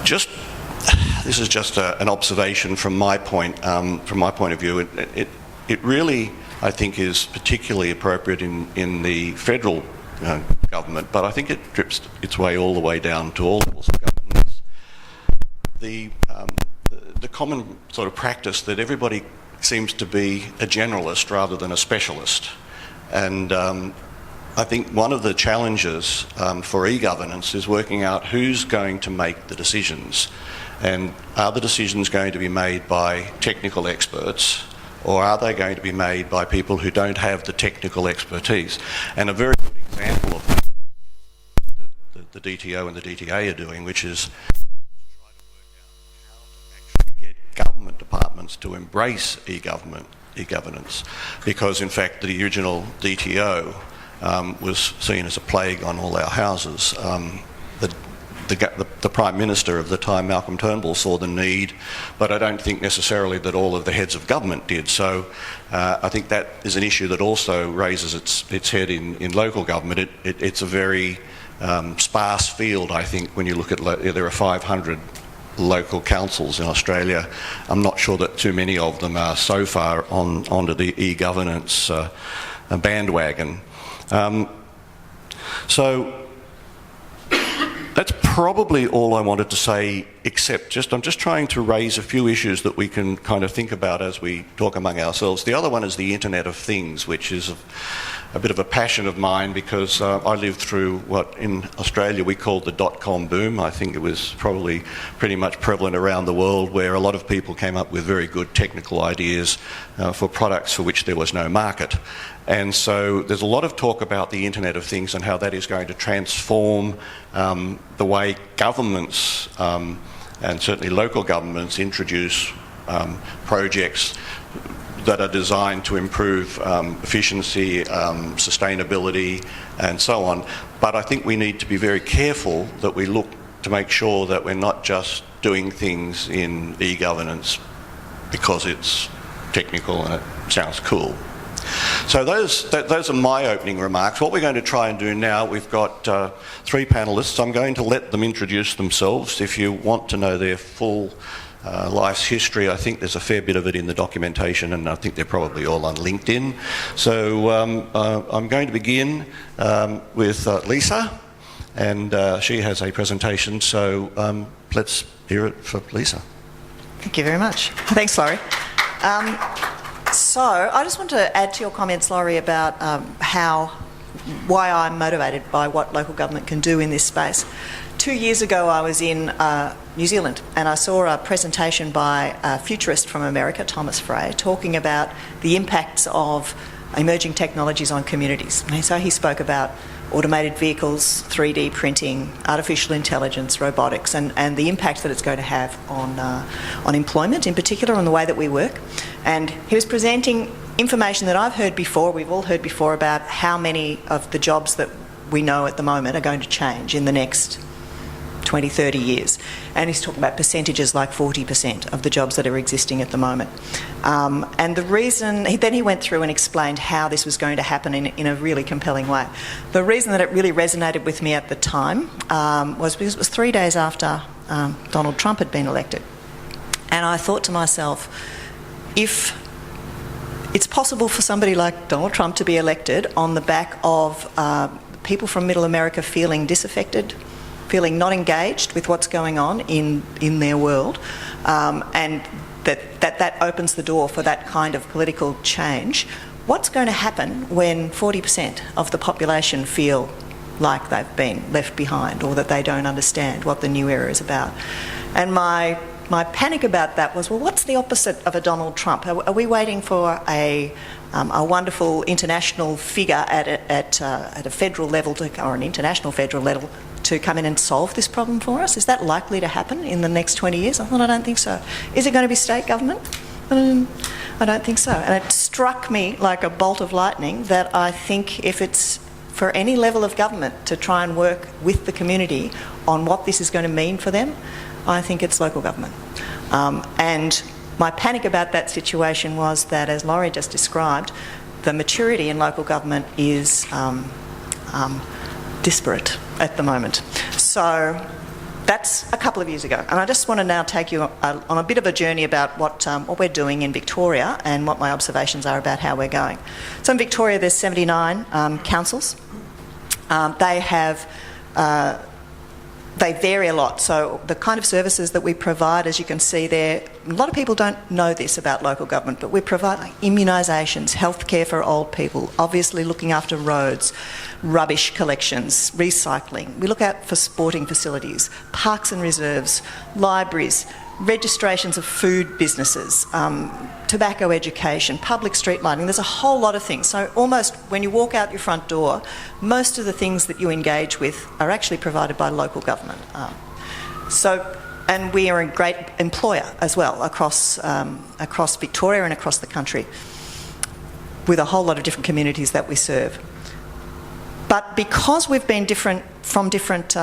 Just this is just an observation from my point of view. It really, I think, is particularly appropriate in the federal government, but I think it drips its way all the way down to all levels of government. The common sort of practice that everybody seems to be a generalist rather than a specialist, and I think one of the challenges for e-governance is working out who's going to make the decisions, and are the decisions going to be made by technical experts, or are they going to be made by people who don't have the technical expertise? And a very good example of that the DTO and the DTA are doing, which is try to work out how to actually get government departments to embrace e-governance, because in fact the original DTO was seen as a plague on all our houses. The Prime Minister of the time, Malcolm Turnbull, saw the need, but I don't think necessarily that all of the heads of government did. So I think that is an issue that also raises its head in local government. It's a very sparse field, I think, when you look at, there are 500 local councils in Australia. I'm not sure that too many of them are so far onto the e-governance bandwagon. So that's probably all I wanted to say, except I'm just trying to raise a few issues that we can kind of think about as we talk among ourselves. The other one is the Internet of Things, which is a bit of a passion of mine, because I lived through what in Australia we called the dot-com boom. I think it was probably pretty much prevalent around the world, where a lot of people came up with very good technical ideas for products for which there was no market. And so there's a lot of talk about the Internet of Things and how that is going to transform the way governments and certainly local governments introduce projects that are designed to improve efficiency, sustainability and so on. But I think we need to be very careful that we look to make sure that we're not just doing things in e-governance because it's technical and it sounds cool. So those are my opening remarks. What we're going to try and do now, we've got 3 panellists. I'm going to let them introduce themselves. If you want to know their full life's history, I think there's a fair bit of it in the documentation, and I think they're probably all on LinkedIn. So I'm going to begin with Lisa, and she has a presentation. So let's hear it for Lisa. Thank you very much. Thanks, Laurie. So I just want to add to your comments, Laurie, about why I'm motivated by what local government can do in this space. 2 years ago I was in New Zealand, and I saw a presentation by a futurist from America, Thomas Frey, talking about the impacts of emerging technologies on communities. And so he spoke about automated vehicles, 3D printing, artificial intelligence, robotics, and the impact that it's going to have on employment, in particular, on the way that we work. And he was presenting information that I've heard before, we've all heard before, about how many of the jobs that we know at the moment are going to change in the next 20, 30 years. And he's talking about percentages like 40% of the jobs that are existing at the moment. And the reason, then he went through and explained how this was going to happen in a really compelling way. The reason that it really resonated with me at the time was because it was 3 days after Donald Trump had been elected. And I thought to myself, if it's possible for somebody like Donald Trump to be elected on the back of people from Middle America feeling disaffected, feeling not engaged with what's going on in their world, and that opens the door for that kind of political change, what's going to happen when 40% of the population feel like they've been left behind, or that they don't understand what the new era is about? And my panic about that was, well, what's the opposite of a Donald Trump? Are we waiting for a wonderful international figure at a federal level or an international federal level to come in and solve this problem for us? Is that likely to happen in the next 20 years? I don't think so. Is it going to be state government? I don't think so. And it struck me like a bolt of lightning that I think if it's for any level of government to try and work with the community on what this is going to mean for them, I think it's local government. And my panic about that situation was that, as Laurie just described, the maturity in local government is disparate at the moment. So That's a couple of years ago. And I just want to now take you on a bit of a journey about what we're doing in Victoria and what my observations are about how we're going. So in Victoria, there's 79 councils. They vary a lot. So the kind of services that we provide, as you can see there, a lot of people don't know this about local government, but we provide immunisations, healthcare for old people, obviously looking after roads, rubbish collections, recycling. We look out for sporting facilities, parks and reserves, libraries, registrations of food businesses, tobacco education, public street lighting. There's a whole lot of things. So almost when you walk out your front door, most of the things that you engage with are actually provided by local government. And we are a great employer as well across Victoria and across the country, with a whole lot of different communities that we serve. But because we've been different from different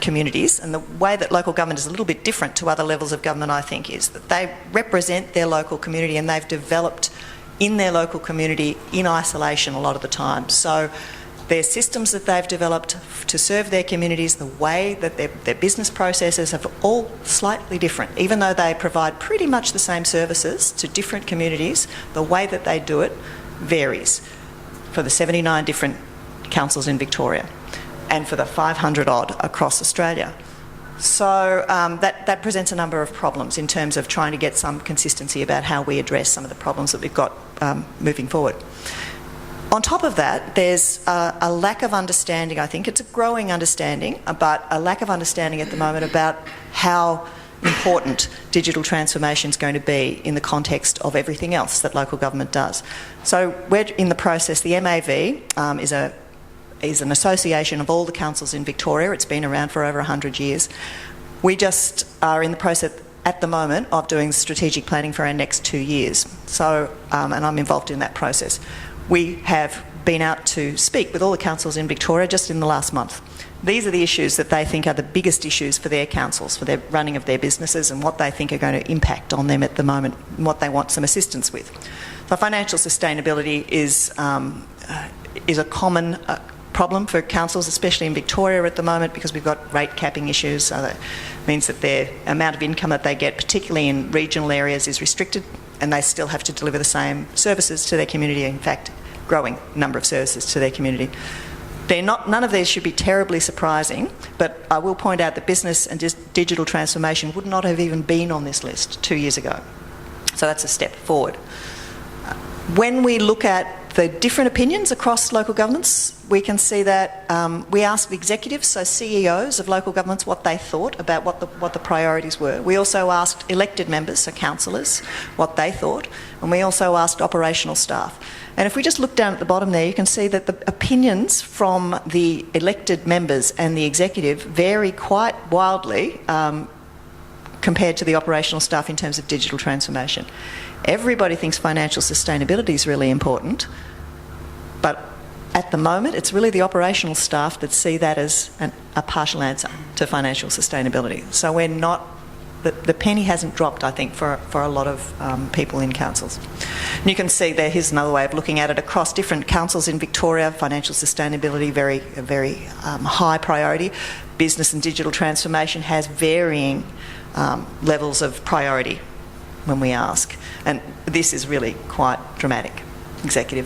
communities, and the way that local government is a little bit different to other levels of government, I think, is that they represent their local community and they've developed in their local community in isolation a lot of the time. So their systems that they've developed to serve their communities, the way that their business processes are all slightly different. Even though they provide pretty much the same services to different communities, the way that they do it varies for the 79 different councils in Victoria and for the 500 odd across Australia. So that presents a number of problems in terms of trying to get some consistency about how we address some of the problems that we've got moving forward. On top of that, there's a lack of understanding, I think. It's a growing understanding, but a lack of understanding at the moment about how important digital transformation is going to be in the context of everything else that local government does. So we're in the process. The MAV is an association of all the councils in Victoria. It's been around for over 100 years. We just are in the process at the moment of doing strategic planning for our next 2 years. So, and I'm involved in that process. We have been out to speak with all the councils in Victoria just in the last month. These are the issues that they think are the biggest issues for their councils, for their running of their businesses, and what they think are going to impact on them at the moment, and what they want some assistance with. So financial sustainability is a common problem for councils, especially in Victoria at the moment, because we've got rate capping issues. So that means that their amount of income that they get, particularly in regional areas, is restricted, and they still have to deliver the same services to their community. In fact, growing number of services to their community. None of these should be terribly surprising, but I will point out that business and digital transformation would not have even been on this list 2 years ago. So that's a step forward. When we look at the different opinions across local governments, we can see that we asked the executives, so CEOs of local governments, what they thought about what the priorities were. We also asked elected members, so councillors, what they thought, and we also asked operational staff. And if we just look down at the bottom there, you can see that the opinions from the elected members and the executive vary quite wildly compared to the operational staff in terms of digital transformation. Everybody thinks financial sustainability is really important, but at the moment it's really the operational staff that see that as a partial answer to financial sustainability. So we're not, the penny hasn't dropped, I think, for a lot of people in councils. And you can see there, here's another way of looking at it. Across different councils in Victoria, financial sustainability, very high priority. Business and digital transformation has varying levels of priority when we ask. And this is really quite dramatic, executive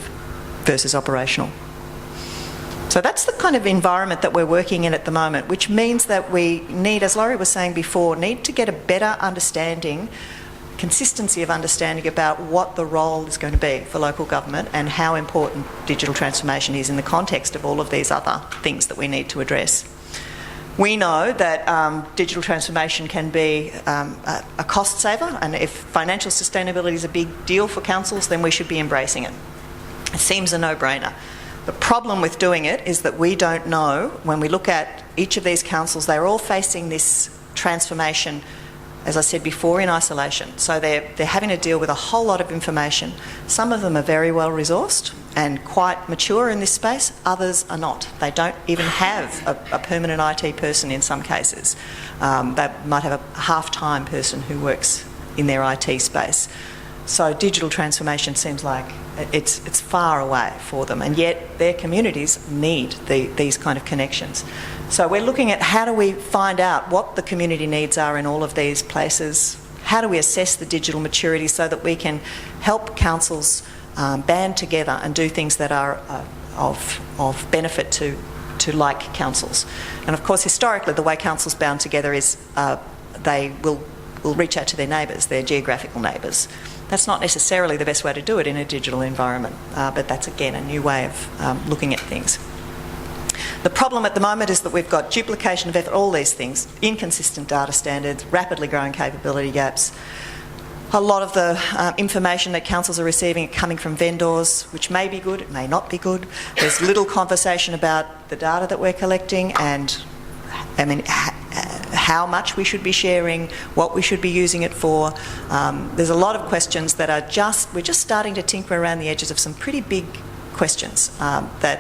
versus operational. So that's the kind of environment that we're working in at the moment, which means that we need, as Laurie was saying before, need to get a better understanding, consistency of understanding about what the role is going to be for local government and how important digital transformation is in the context of all of these other things that we need to address. We know that digital transformation can be a cost saver, and if financial sustainability is a big deal for councils, then we should be embracing it. It seems a no-brainer. The problem with doing it is that we don't know, when we look at each of these councils, they're all facing this transformation, as I said before, in isolation. So they're having to deal with a whole lot of information. Some of them are very well resourced and quite mature in this space, others are not. They don't even have a permanent IT person in some cases. They might have a half-time person who works in their IT space. So digital transformation seems like it's far away for them, and yet their communities need these kind of connections. So we're looking at how do we find out what the community needs are in all of these places. How do we assess the digital maturity so that we can help councils band together and do things that are of benefit to like councils. And of course, historically, the way councils bound together is they will reach out to their neighbours, their geographical neighbours. That's not necessarily the best way to do it in a digital environment, but that's again a new way of looking at things. The problem at the moment is that we've got duplication of effort, all these things, inconsistent data standards, rapidly growing capability gaps. A lot of the information that councils are receiving are coming from vendors, which may be good, it may not be good. There's little conversation about the data that we're collecting and, I mean, how much we should be sharing, what we should be using it for. There's a lot of questions that are we're just starting to tinker around the edges of some pretty big questions that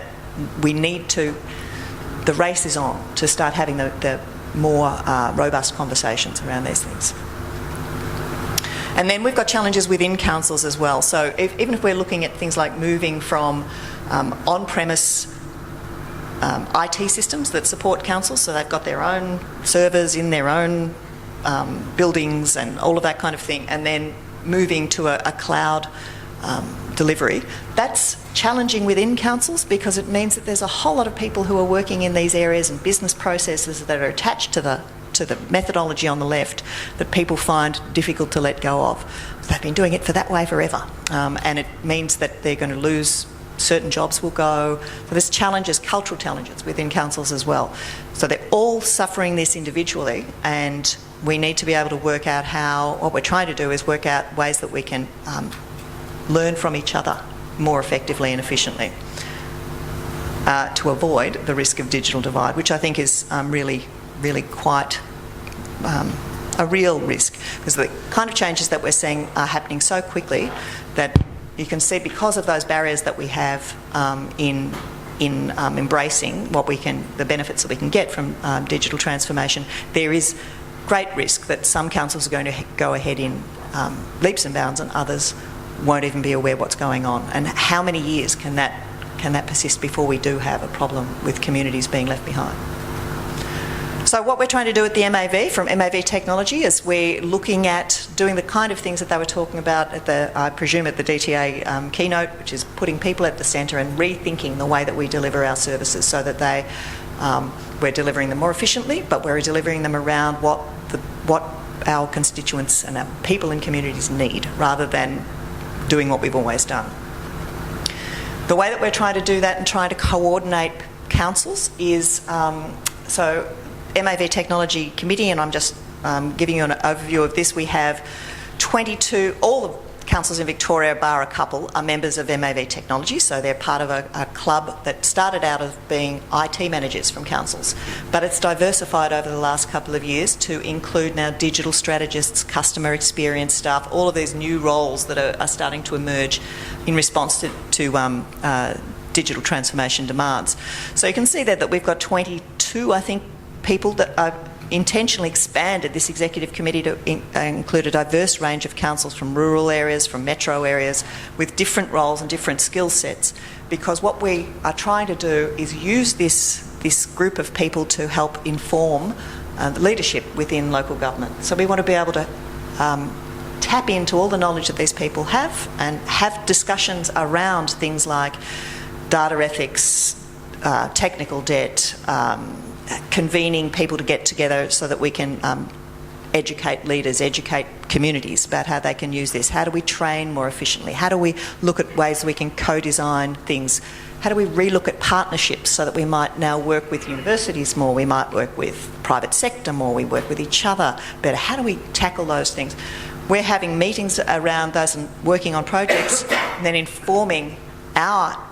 we need to, the race is on to start having the more robust conversations around these things. And then we've got challenges within councils as well. So even if we're looking at things like moving from on-premise IT systems that support councils, so they've got their own servers in their own buildings and all of that kind of thing, and then moving to a cloud delivery, that's challenging within councils because it means that there's a whole lot of people who are working in these areas and business processes that are attached to the methodology on the left that people find difficult to let go of. They've been doing it for that way forever, and it means that they're going to lose, certain jobs will go. So there's challenges, cultural challenges within councils as well. So they're all suffering this individually, and we need to be able to work out what we're trying to do is work out ways that we can learn from each other more effectively and efficiently to avoid the risk of digital divide, which I think is really quite a real risk, because the kind of changes that we're seeing are happening so quickly that you can see, because of those barriers that we have in embracing the benefits that we can get from digital transformation, there is great risk that some councils are going to go ahead in leaps and bounds and others won't even be aware what's going on. And how many years can that persist before we do have a problem with communities being left behind? So what we're trying to do at the MAV, from MAV Technology, is we're looking at doing the kind of things that they were talking about at I presume at the DTA keynote, which is putting people at the centre and rethinking the way that we deliver our services so that we're delivering them more efficiently, but we're delivering them around what our constituents and our people in communities need, rather than doing what we've always done. The way that we're trying to do that and trying to coordinate councils is, so MAV Technology Committee, and I'm just giving you an overview of this, we have 22, all the councils in Victoria, bar a couple, are members of MAV Technology, so they're part of a club that started out of being IT managers from councils, but it's diversified over the last couple of years to include now digital strategists, customer experience staff, all of these new roles that are starting to emerge in response to digital transformation demands. So you can see there that we've got 22, I think, people that are intentionally expanded this executive committee to include a diverse range of councils from rural areas, from metro areas, with different roles and different skill sets, because what we are trying to do is use this group of people to help inform the leadership within local government. So we want to be able to tap into all the knowledge that these people have and have discussions around things like data ethics, technical debt, convening people to get together so that we can educate leaders, educate communities about how they can use this. How do we train more efficiently? How do we look at ways we can co-design things? How do we relook at partnerships so that we might now work with universities more, we might work with private sector more, we work with each other better? How do we tackle those things? We're having meetings around those and working on projects and then informing our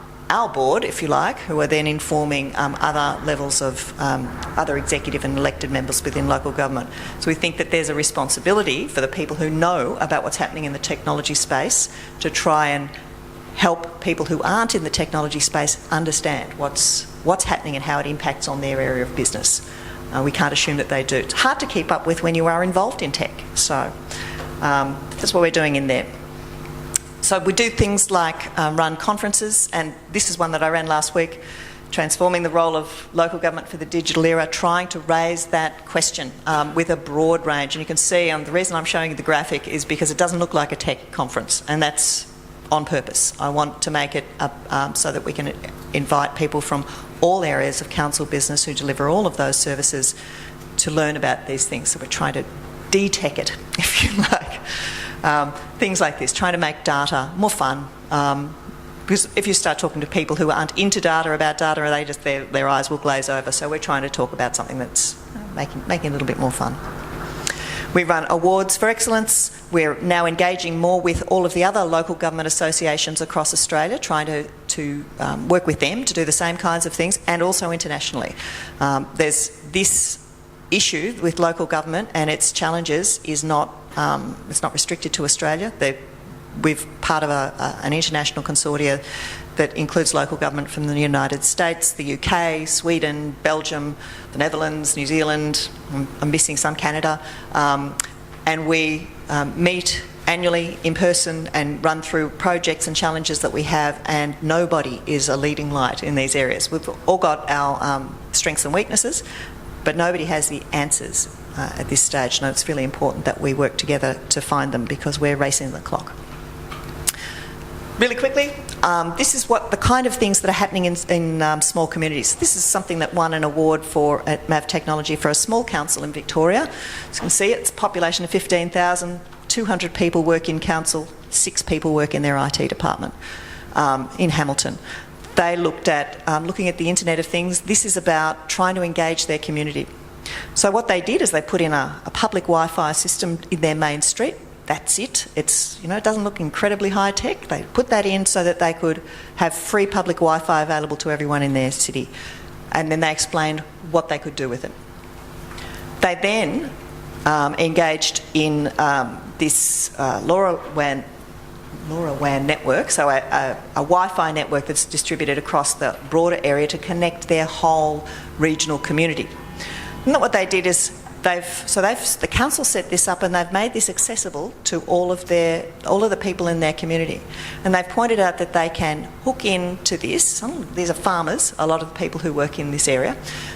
board, if you like, who are then informing other levels of other executive and elected members within local government. So we think that there's a responsibility for the people who know about what's happening in the technology space to try and help people who aren't in the technology space understand what's happening and how it impacts on their area of business. We can't assume that they do. It's hard to keep up with when you are involved in tech. So that's what we're doing in there. So we do things like run conferences, and this is one that I ran last week, transforming the role of local government for the digital era, trying to raise that question with a broad range. And you can see the reason I'm showing you the graphic is because it doesn't look like a tech conference, and that's on purpose. I want to make it so that we can invite people from all areas of council business who deliver all of those services to learn about these things. So we're trying to DTEC it, if you like. Things like this, trying to make data more fun. Because if you start talking to people who aren't into data about data, they just their eyes will glaze over. So we're trying to talk about something that's making it a little bit more fun. We run awards for excellence. We're now engaging more with all of the other local government associations across Australia, trying to work with them to do the same kinds of things, and also internationally. There's this issue with local government and its challenges is not it's not restricted to Australia. We're part of an international consortia that includes local government from the United States, the UK, Sweden, Belgium, the Netherlands, New Zealand, I'm missing some, Canada, and we meet annually in person and run through projects and challenges that we have, and nobody is a leading light in these areas. We've all got our strengths and weaknesses, but nobody has the answers at this stage, and it's really important that we work together to find them because we're racing the clock. Really quickly, this is the kind of things that are happening in small communities. This is something that won an award at MAV Technology for a small council in Victoria. As you can see, it's a population of 15,000, 200 people work in council, 6 people work in their IT department in Hamilton. They looked at looking at the Internet of Things. This is about trying to engage their community. So what they did is they put in a public Wi-Fi system in their main street. That's it. It's, it doesn't look incredibly high tech. They put that in so that they could have free public Wi-Fi available to everyone in their city. And then they explained what they could do with it. They then engaged in this LoRaWAN network, so a Wi-Fi network that's distributed across the broader area to connect their whole regional community. And what they did is the council set this up, and they've made this accessible to all of the people in their community. And they've pointed out that they can hook into this. These are farmers, a lot of the people who work in this area,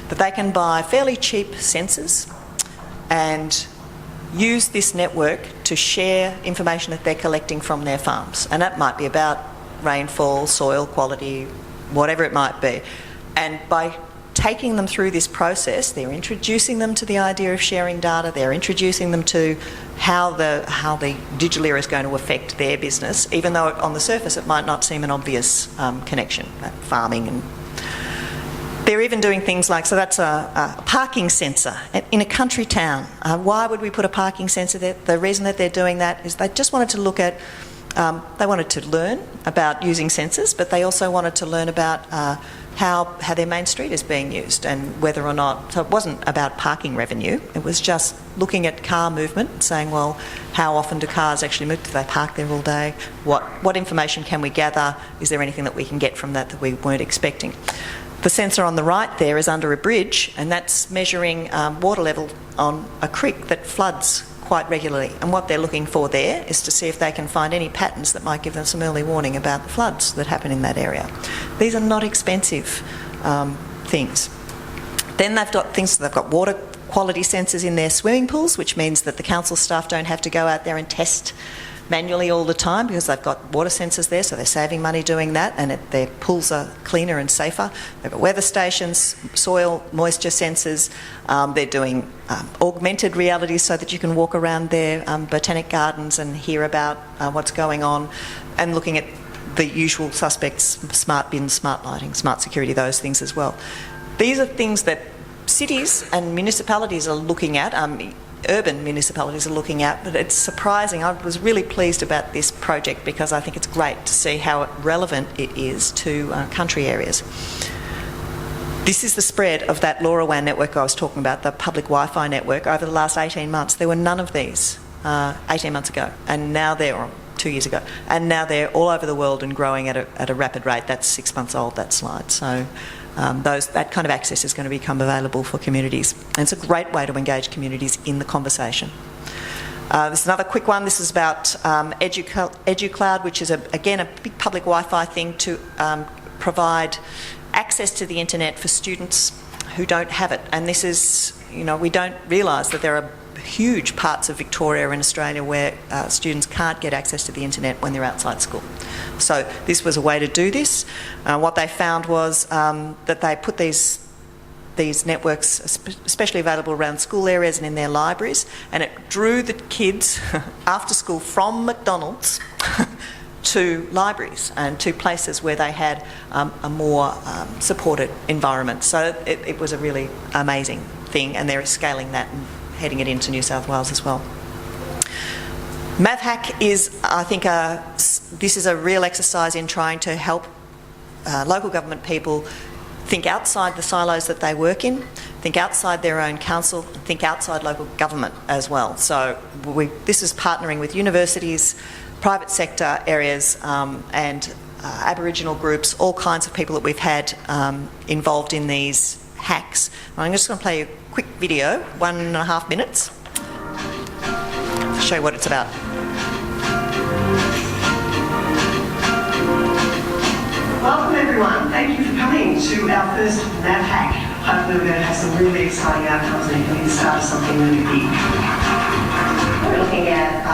that they can buy fairly cheap sensors and use this network to share information that they're collecting from their farms. And that might be about rainfall, soil quality, whatever it might be. And by taking them through this process, they're introducing them to the idea of sharing data, they're introducing them to how the digital era is going to affect their business, even though on the surface it might not seem an obvious connection, farming. And they're even doing things like, so that's a parking sensor in a country town. Why would we put a parking sensor there? The reason that they're doing that is they just wanted to look at, they wanted to learn about using sensors, but they also wanted to learn about how their main street is being used and whether or not, so it wasn't about parking revenue, it was just looking at car movement and saying, well, how often do cars actually move? Do they park there all day? What information can we gather? Is there anything that we can get from that we weren't expecting? The sensor on the right there is under a bridge, and that's measuring water level on a creek that floods quite regularly. And what they're looking for there is to see if they can find any patterns that might give them some early warning about the floods that happen in that area. These are not expensive things. Then they've got water quality sensors in their swimming pools, which means that the council staff don't have to go out there and test manually all the time because they've got water sensors there, so they're saving money doing that, and their pools are cleaner and safer. They've got weather stations, soil moisture sensors. They're doing augmented reality so that you can walk around their botanic gardens and hear about what's going on, and looking at the usual suspects, smart bins, smart lighting, smart security, those things as well. These are things that cities and municipalities are looking at, urban municipalities are looking at, but it's surprising. I was really pleased about this project because I think it's great to see how relevant it is to country areas. This is the spread of that LoRaWAN network I was talking about, the public Wi-Fi network, over the last 18 months. There were none of these 18 months ago, and now or 2 years ago, and now they're all over the world and growing at a rapid rate. That's 6 months old, that slide. So that kind of access is going to become available for communities. And it's a great way to engage communities in the conversation. There's another quick one. This is about EduCloud, which is, again, a big public Wi-Fi thing to provide access to the internet for students who don't have it. And this is, we don't realise that there are huge parts of Victoria and Australia where students can't get access to the internet when they're outside school. So this was a way to do this. What they found was that they put these networks especially available around school areas and in their libraries, and it drew the kids after school from McDonald's to libraries and to places where they had a more supported environment. So it was a really amazing thing, and they're scaling that and heading it into New South Wales as well. MavHack is, I think, this is a real exercise in trying to help local government people think outside the silos that they work in, think outside their own council, think outside local government as well. So this is partnering with universities, private sector areas and Aboriginal groups, all kinds of people that we've had involved in these hacks. I'm just going to play you a quick video, 1.5 minutes, to show you what it's about. Welcome everyone, thank you for coming to our first MavHack. Hopefully we're going to have some really exciting outcomes and we can start something really big. We're looking at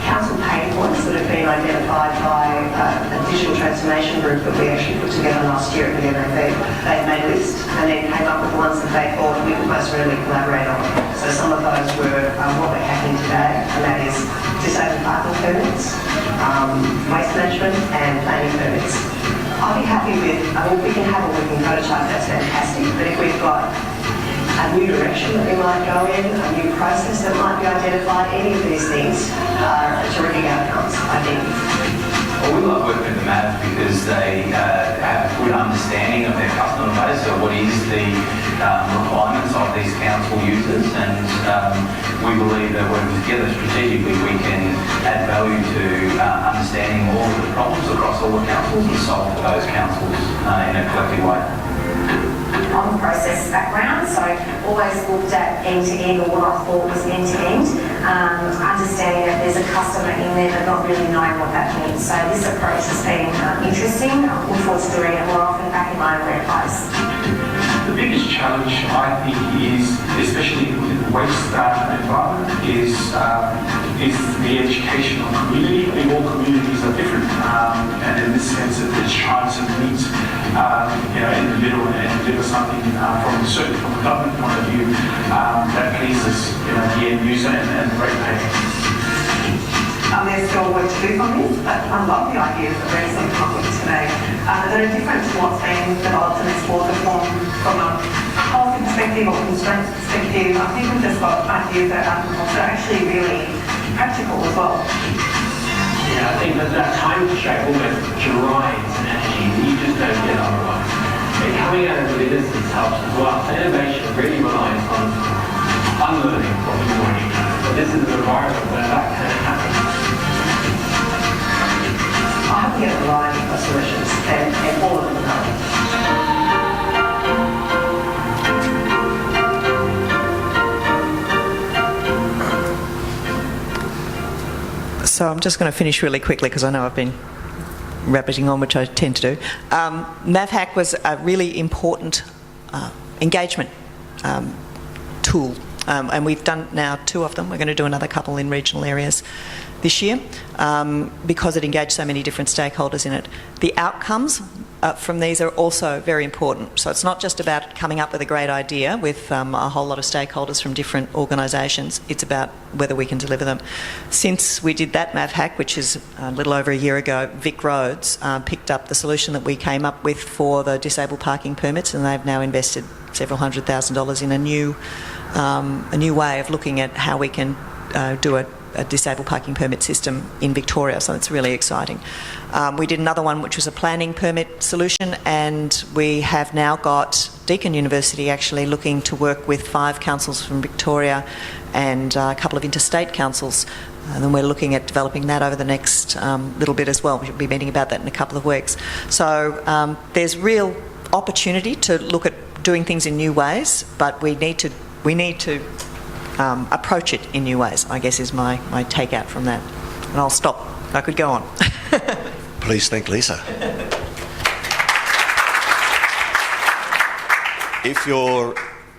council pain points that have been identified by a digital transformation group that we actually put together last year at the NAV. They made a list and then came up with the ones that they thought we could most really collaborate on. So some of those were what we're hacking today, and that is disabled parking permits, waste management and planning permits. I'd be happy with, we can have a working prototype, that's fantastic, but if we've got a new direction that we might go in, a new process that might be identified, any of these things are terrific outcomes, I think. Well, we love working with the MAV because they have a good understanding of their customer base, so what is the requirements of these council users, and we believe that working together strategically we can add value to understanding all of the problems across all the councils and solve for those councils in a collective way. On the process background, so always looked at end-to-end, or what I thought was end-to-end, understanding that there's a customer in there but not really knowing what that means. So this approach has been interesting. I look forward to doing it more often back in my own workplace. The biggest challenge, I think, is, especially with the waste environment, is the education of community. I think all communities are different, and in this sense, it's trying to meet, in the middle and deliver something certainly from a government point of view that pleases the end user and the ratepayer. There's still work to do on this, but I love the idea of raising some conflicts today that are different to what's been developed and explored from a policy perspective or constraints perspective. I think we've just got ideas that are actually really practical as well. Yeah, I think that time constraint almost drives energy that you just don't get otherwise. And coming out of resistance helps as well. So innovation really relies on unlearning what you already know. But this is an environment where that can happen. I hope we get a variety of solutions and all of them are. So I'm just going to finish really quickly because I know I've been rabbiting on, which I tend to do. MavHack was a really important engagement tool, and we've done now 2 of them. We're going to do another couple in regional areas this year because it engaged so many different stakeholders in it. The outcomes from these are also very important. So it's not just about coming up with a great idea with a whole lot of stakeholders from different organisations. It's about whether we can deliver them. Since we did that MavHack, which is a little over a year ago, Vic Roads picked up the solution that we came up with for the disabled parking permits, and they've now invested several $100,000 in a new way of looking at how we can do a disabled parking permit system in Victoria, so it's really exciting. We did another one which was a planning permit solution, and we have now got Deakin University actually looking to work with 5 councils from Victoria and a couple of interstate councils, and then we're looking at developing that over the next little bit as well. We'll be meeting about that in a couple of weeks. So there's real opportunity to look at doing things in new ways, but we need to approach it in new ways, I guess is my takeout from that. And I'll stop. I could go on. Please thank Lisa. If you're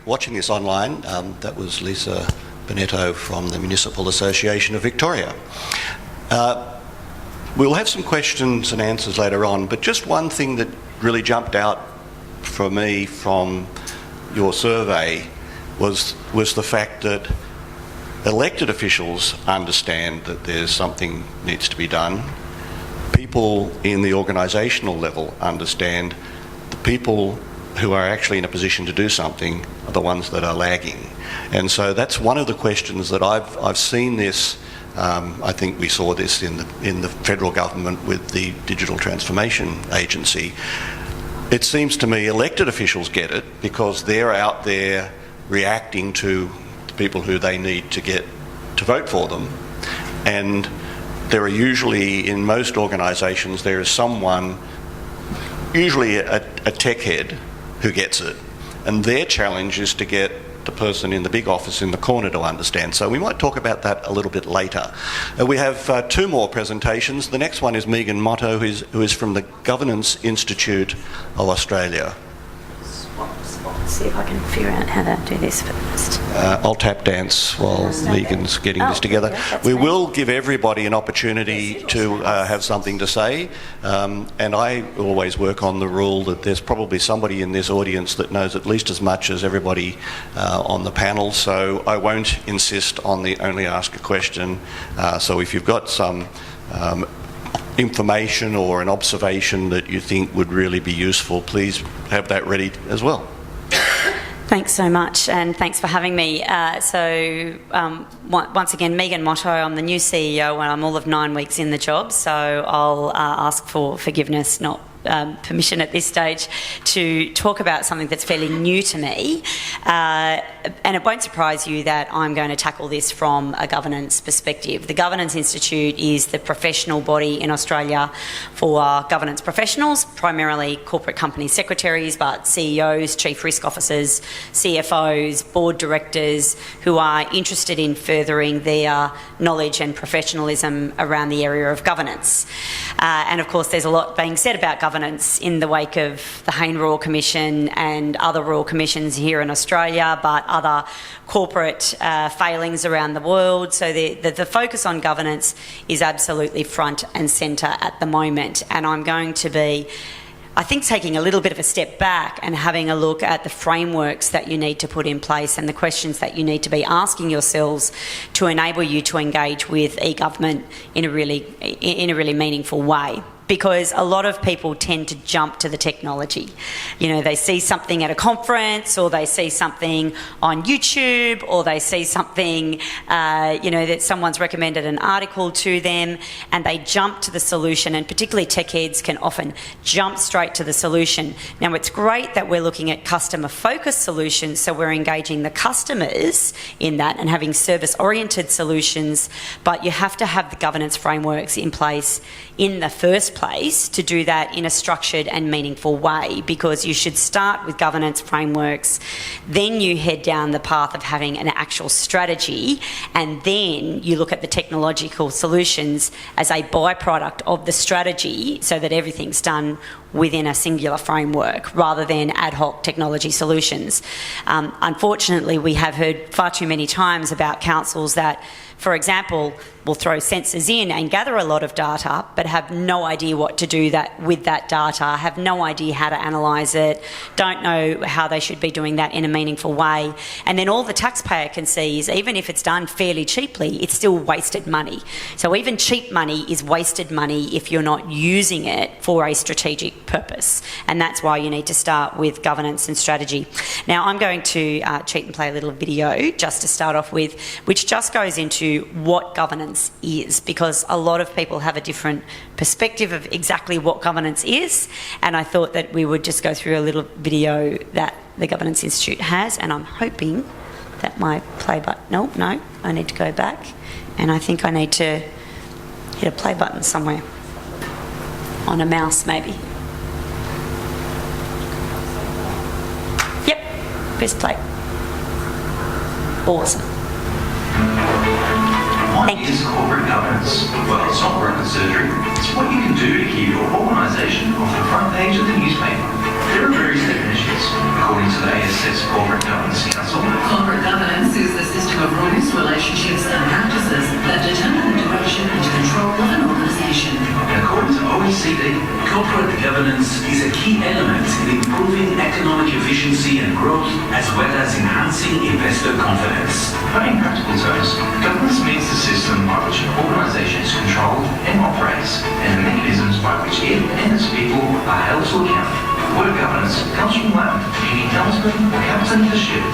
watching this online, that was Lisa Bonetto from the Municipal Association of Victoria. We'll have some questions and answers later on, but just one thing that really jumped out for me from your survey was the fact that elected officials understand that there's something needs to be done. People in the organisational level understand. The people who are actually in a position to do something are the ones that are lagging. And so that's one of the questions that I've seen this. I think we saw this in the federal government with the Digital Transformation Agency. It seems to me elected officials get it because they're out there reacting to the people who they need to get to vote for them. And there are usually, in most organisations, there is someone, usually a tech head, who gets it. And their challenge is to get the person in the big office in the corner to understand. So we might talk about that a little bit later. We have two more presentations. The next one is Megan Motto, who is from the Governance Institute of Australia. See if I can figure out how to do this first. I'll tap dance while Megan's getting this together. We will give everybody an opportunity to have something to say, and I always work on the rule that there's probably somebody in this audience that knows at least as much as everybody on the panel, so I won't insist on the only ask a question. So if you've got some information or an observation that you think would really be useful, please have that ready as well. Thanks so much, and thanks for having me. Once again, Megan Motto, I'm the new CEO and I'm all of 9 weeks in the job, so I'll ask for forgiveness, not permission at this stage, to talk about something that's fairly new to me. And it won't surprise you that I'm going to tackle this from a governance perspective. The Governance Institute is the professional body in Australia for governance professionals, primarily corporate company secretaries, but CEOs, chief risk officers, CFOs, board directors who are interested in furthering their knowledge and professionalism around the area of governance. And of course, there's a lot being said about governance in the wake of the Hayne Royal Commission and other Royal Commissions here in Australia, but other corporate failings around the world. So the focus on governance is absolutely front and centre at the moment. And I'm going to be, I think, taking a little bit of a step back and having a look at the frameworks that you need to put in place and the questions that you need to be asking yourselves to enable you to engage with e-government in a really meaningful way. Because a lot of people tend to jump to the technology. You know, they see something at a conference, or they see something on YouTube, or they see something, that someone's recommended an article to them, and they jump to the solution, and particularly tech heads can often jump straight to the solution. Now, it's great that we're looking at customer-focused solutions, so we're engaging the customers in that and having service-oriented solutions, but you have to have the governance frameworks in place in the first place to do that in a structured and meaningful way, because you should start with governance frameworks, then you head down the path of having an actual strategy, and then you look at the technological solutions as a byproduct of the strategy so that everything's done within a singular framework rather than ad hoc technology solutions. Unfortunately, we have heard far too many times about councils that, for example, will throw sensors in and gather a lot of data but have no idea what to do with that data, have no idea how to analyse it, don't know how they should be doing that in a meaningful way. And then all the taxpayer can see is, even if it's done fairly cheaply, it's still wasted money. So even cheap money is wasted money if you're not using it for a strategic purpose. And that's why you need to start with governance and strategy. Now, I'm going to cheat and play a little video just to start off with, which just goes into what governance is, because a lot of people have a different perspective of exactly what governance is, and I thought that we would just go through a little video that the Governance Institute has, and I'm hoping that my play button... No, I need to go back, and I think I need to hit a play button somewhere. On a mouse, maybe. Yep, press play. Awesome. Thank you. Is corporate governance? Well, it's not rocket surgery. It's what you can do to keep your organisation off the front page of the newspaper. There are various definitions. According to the ASX Corporate Governance Council, corporate governance is the system of rules, relationships and practices that determine the direction and control of an organisation. and according to OECD, Corporate governance is a key element in improving economic efficiency and growth, as well as enhancing investor confidence. but in practical terms, governance means the system by which an organisation is controlled and operates, and the mechanisms by which it and its people are held to account. The word governance comes from Latin, meaning helmsman or captain of the ship.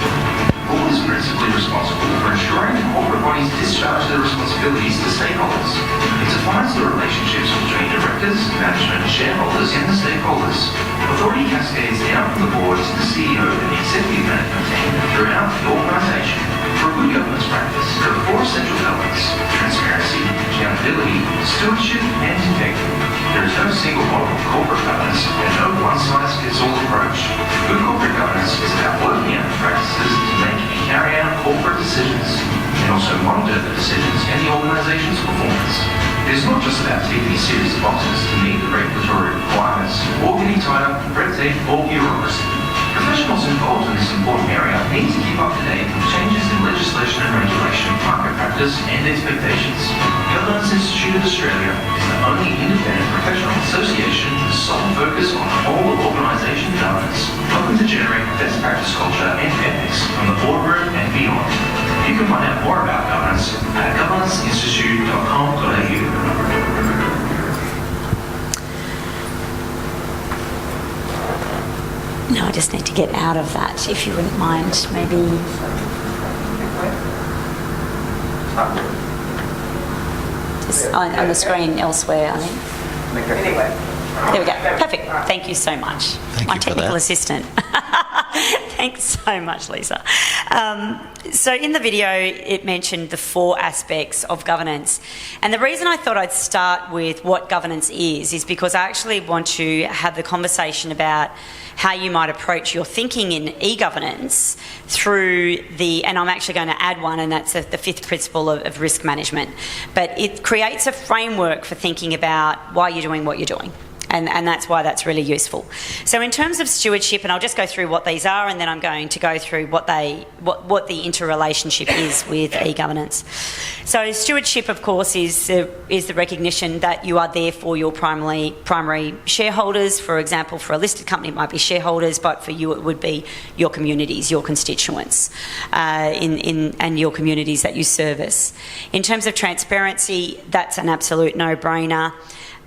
The board is principally responsible for ensuring that corporate bodies discharge their responsibilities to stakeholders. It defines the relationships between directors, management, shareholders, and the stakeholders. Authority cascades down from the board to the CEO and the executive management team throughout the organisation. For a good governance practice, there are four essential elements: transparency, accountability, stewardship, and integrity. There is no single model of corporate governance and no one-size-fits-all approach. Good corporate governance is about working out practices to make and carry out corporate decisions, and also monitor the decisions and the organisation's performance. It is not just about ticking a series of boxes to meet the regulatory requirements or getting tied up in red tape or bureaucracy. Professionals involved in this important area need to keep up to date with changes in legislation and regulation, market practice and expectations. Governance Institute of Australia is the only independent professional association with a sole focus on the whole of organisation governance, helping to generate best practice culture and ethics from the boardroom and beyond. You can find out more about governance at governanceinstitute.com.au. No, I just need to get out of that, if you wouldn't mind, maybe. Just on the screen elsewhere, I think. There we go. Perfect. Thank you so much. My technical assistant. Thanks so much, Lisa. So in the video, it mentioned the four aspects of governance. And the reason I thought I'd start with what governance is because I actually want to have the conversation about how you might approach your thinking in e-governance through and I'm actually going to add one, and that's the fifth principle of risk management. But it creates a framework for thinking about why you're doing what you're doing. And that's why that's really useful. So in terms of stewardship, and I'll just go through what these are, and then I'm going to go through what the interrelationship is with e-governance. So stewardship, of course, is the recognition that you are there for your primary shareholders. For example, for a listed company, it might be shareholders, but for you, it would be your communities, your constituents, and your communities that you service. In terms of transparency, that's an absolute no-brainer.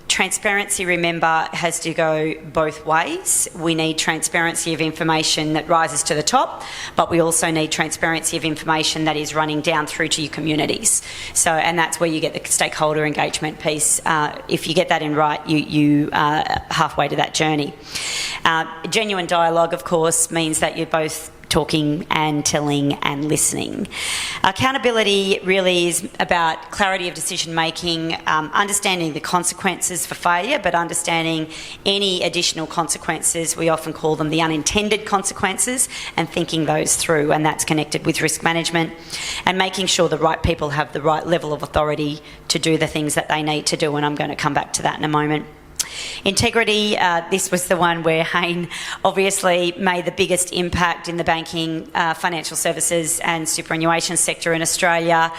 Transparency, remember, has to go both ways. We need transparency of information that rises to the top, but we also need transparency of information that is running down through to your communities. So, and that's where you get the stakeholder engagement piece. If you get that in right, you are halfway to that journey. Genuine dialogue, of course, means that you're both talking and telling and listening. Accountability really is about clarity of decision making, understanding the consequences for failure, but understanding any additional consequences. We often call them the unintended consequences, and thinking those through, and that's connected with risk management, and making sure the right people have the right level of authority to do the things that they need to do, and I'm going to come back to that in a moment. Integrity, this was the one where Hayne obviously made the biggest impact in the banking, financial services and superannuation sector in Australia.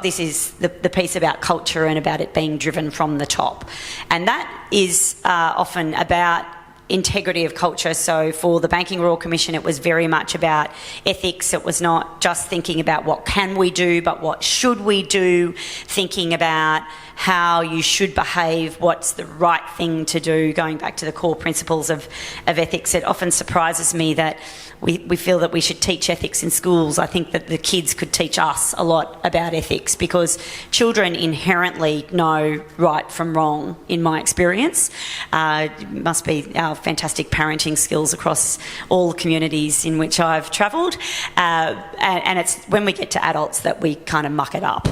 This is the piece about culture and about it being driven from the top. And that is often about integrity of culture. So for the Banking Royal Commission, it was very much about ethics. It was not just thinking about what can we do, but what should we do, thinking about how you should behave, what's the right thing to do, going back to the core principles of ethics. It often surprises me that we feel that we should teach ethics in schools. I think that the kids could teach us a lot about ethics, because children inherently know right from wrong, in my experience. It must be our fantastic parenting skills across all the communities in which I've travelled. And it's when we get to adults that we kind of muck it up.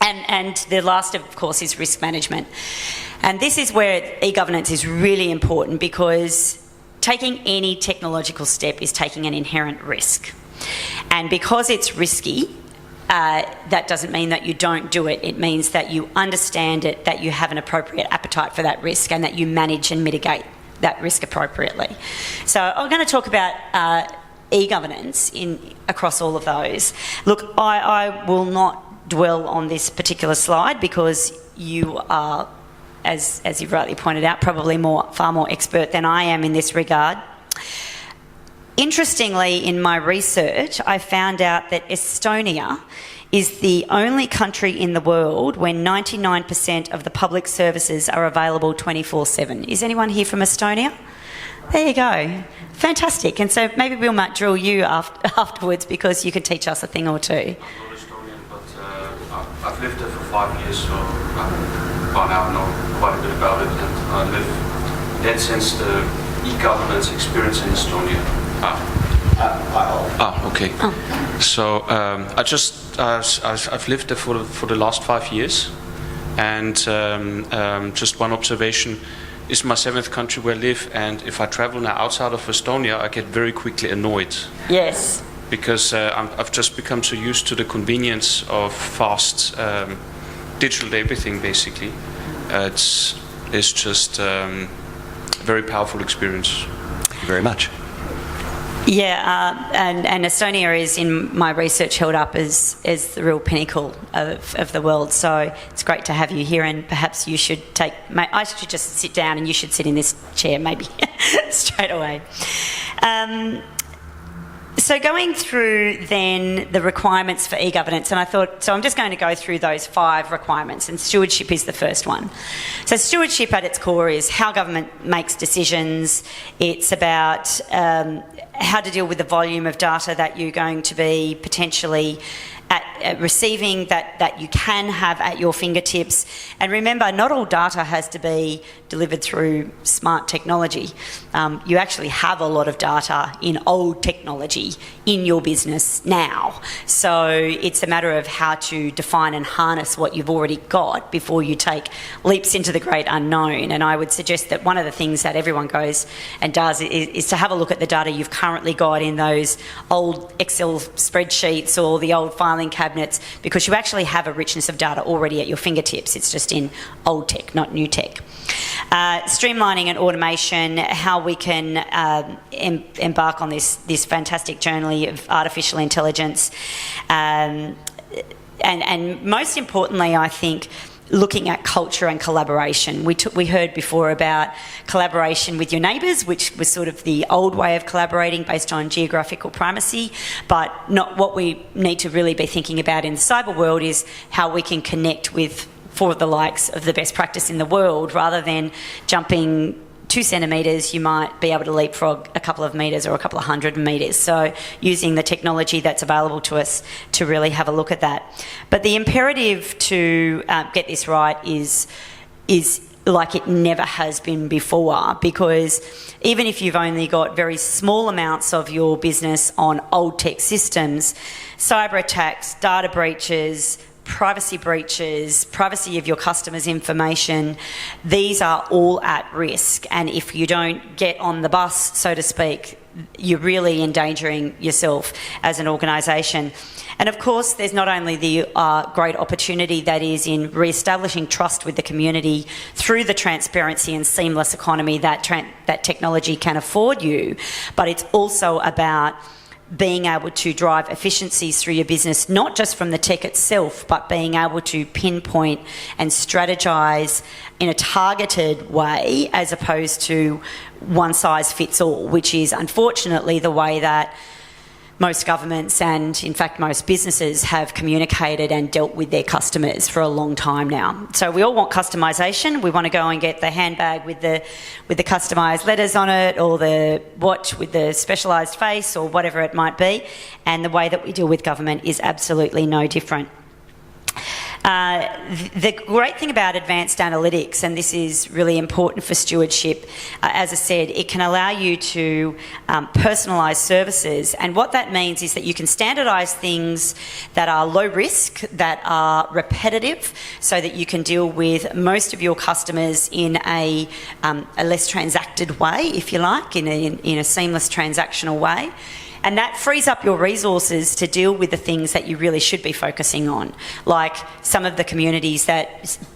And the last, of course, is risk management. And this is where e-governance is really important, because taking any technological step is taking an inherent risk. And because it's risky, that doesn't mean that you don't do it. It means that you understand it, that you have an appropriate appetite for that risk, and that you manage and mitigate that risk appropriately. So I'm going to talk about e-governance across all of those. Look, I will not dwell on this particular slide because you are, as you've rightly pointed out, probably far more expert than I am in this regard. Interestingly, in my research, I found out that Estonia is the only country in the world where 99% of the public services are available 24/7. Is anyone here from Estonia? There you go. Fantastic. And so maybe we might drill you afterwards because you could teach us a thing or two. I'm not Estonian, but I've lived there for 5 years, so by now I know quite a bit about it. And I live, in that sense, the e-governance experience in Estonia. Okay. Oh. So I've lived there for the last 5 years, and just one observation. It's my 7th country where I live, and if I travel now outside of Estonia, I get very quickly annoyed. Yes. Because I've just become so used to the convenience of fast digital everything, basically. It's just a very powerful experience. Thank you very much. Yeah, and Estonia is, in my research, held up as the real pinnacle of the world. So it's great to have you here, and perhaps you should I should just sit down and you should sit in this chair maybe straight away. So going through then the requirements for e-governance, and I thought, so I'm just going to go through those 5 requirements, and stewardship is the first one. So stewardship at its core is how government makes decisions. It's about how to deal with the volume of data that you're going to be potentially receiving, that you can have at your fingertips. And remember, not all data has to be delivered through smart technology. You actually have a lot of data in old technology in your business now. So it's a matter of how to define and harness what you've already got before you take leaps into the great unknown. And I would suggest that one of the things that everyone goes and does is to have a look at the data you've currently got in those old Excel spreadsheets or the old filing cabinets, because you actually have a richness of data already at your fingertips. It's just in old tech, not new tech. Streamlining and automation, how we can embark on this fantastic journey of artificial intelligence. And most importantly, I think, looking at culture and collaboration. We heard before about collaboration with your neighbours, which was sort of the old way of collaborating based on geographical primacy, but not what we need to really be thinking about in the cyber world is how we can connect for the likes of the best practice in the world. Rather than jumping 2 centimetres, you might be able to leapfrog a couple of metres or a couple of 100 metres. So using the technology that's available to us to really have a look at that. But the imperative to get this right is like it never has been before, because even if you've only got very small amounts of your business on old tech systems, cyber attacks, data breaches, privacy breaches, privacy of your customers' information, these are all at risk. And if you don't get on the bus, so to speak, you're really endangering yourself as an organisation. And of course, there's not only the great opportunity that is in re-establishing trust with the community through the transparency and seamless economy that technology can afford you, but it's also about being able to drive efficiencies through your business, not just from the tech itself, but being able to pinpoint and strategise in a targeted way as opposed to one size fits all, which is unfortunately the way that most governments and, in fact, most businesses have communicated and dealt with their customers for a long time now. So we all want customisation. We want to go and get the handbag with the customised letters on it, or the watch with the specialised face, or whatever it might be. And the way that we deal with government is absolutely no different. The great thing about advanced analytics, and this is really important for stewardship, as I said, it can allow you to personalise services. And what that means is that you can standardise things that are low risk, that are repetitive, so that you can deal with most of your customers in a less transacted way, if you like, in a seamless transactional way. And that frees up your resources to deal with the things that you really should be focusing on, like some of the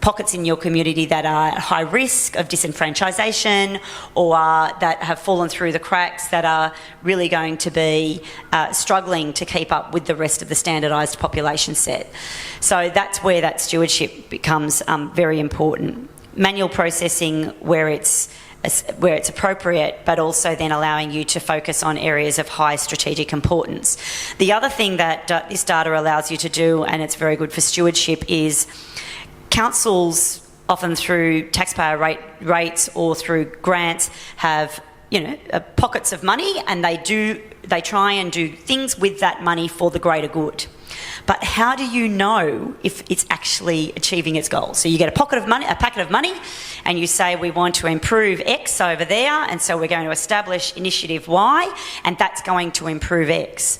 pockets in your community that are at high risk of disenfranchisation or that have fallen through the cracks, that are really going to be struggling to keep up with the rest of the standardised population set. So that's where that stewardship becomes very important. Manual processing where it's appropriate, but also then allowing you to focus on areas of high strategic importance. The other thing that this data allows you to do, and it's very good for stewardship, is councils, often through taxpayer rates or through grants, have pockets of money, and they try and do things with that money for the greater good. But how do you know if it's actually achieving its goals? So you get a packet of money, and you say, we want to improve X over there, and so we're going to establish initiative Y, and that's going to improve X.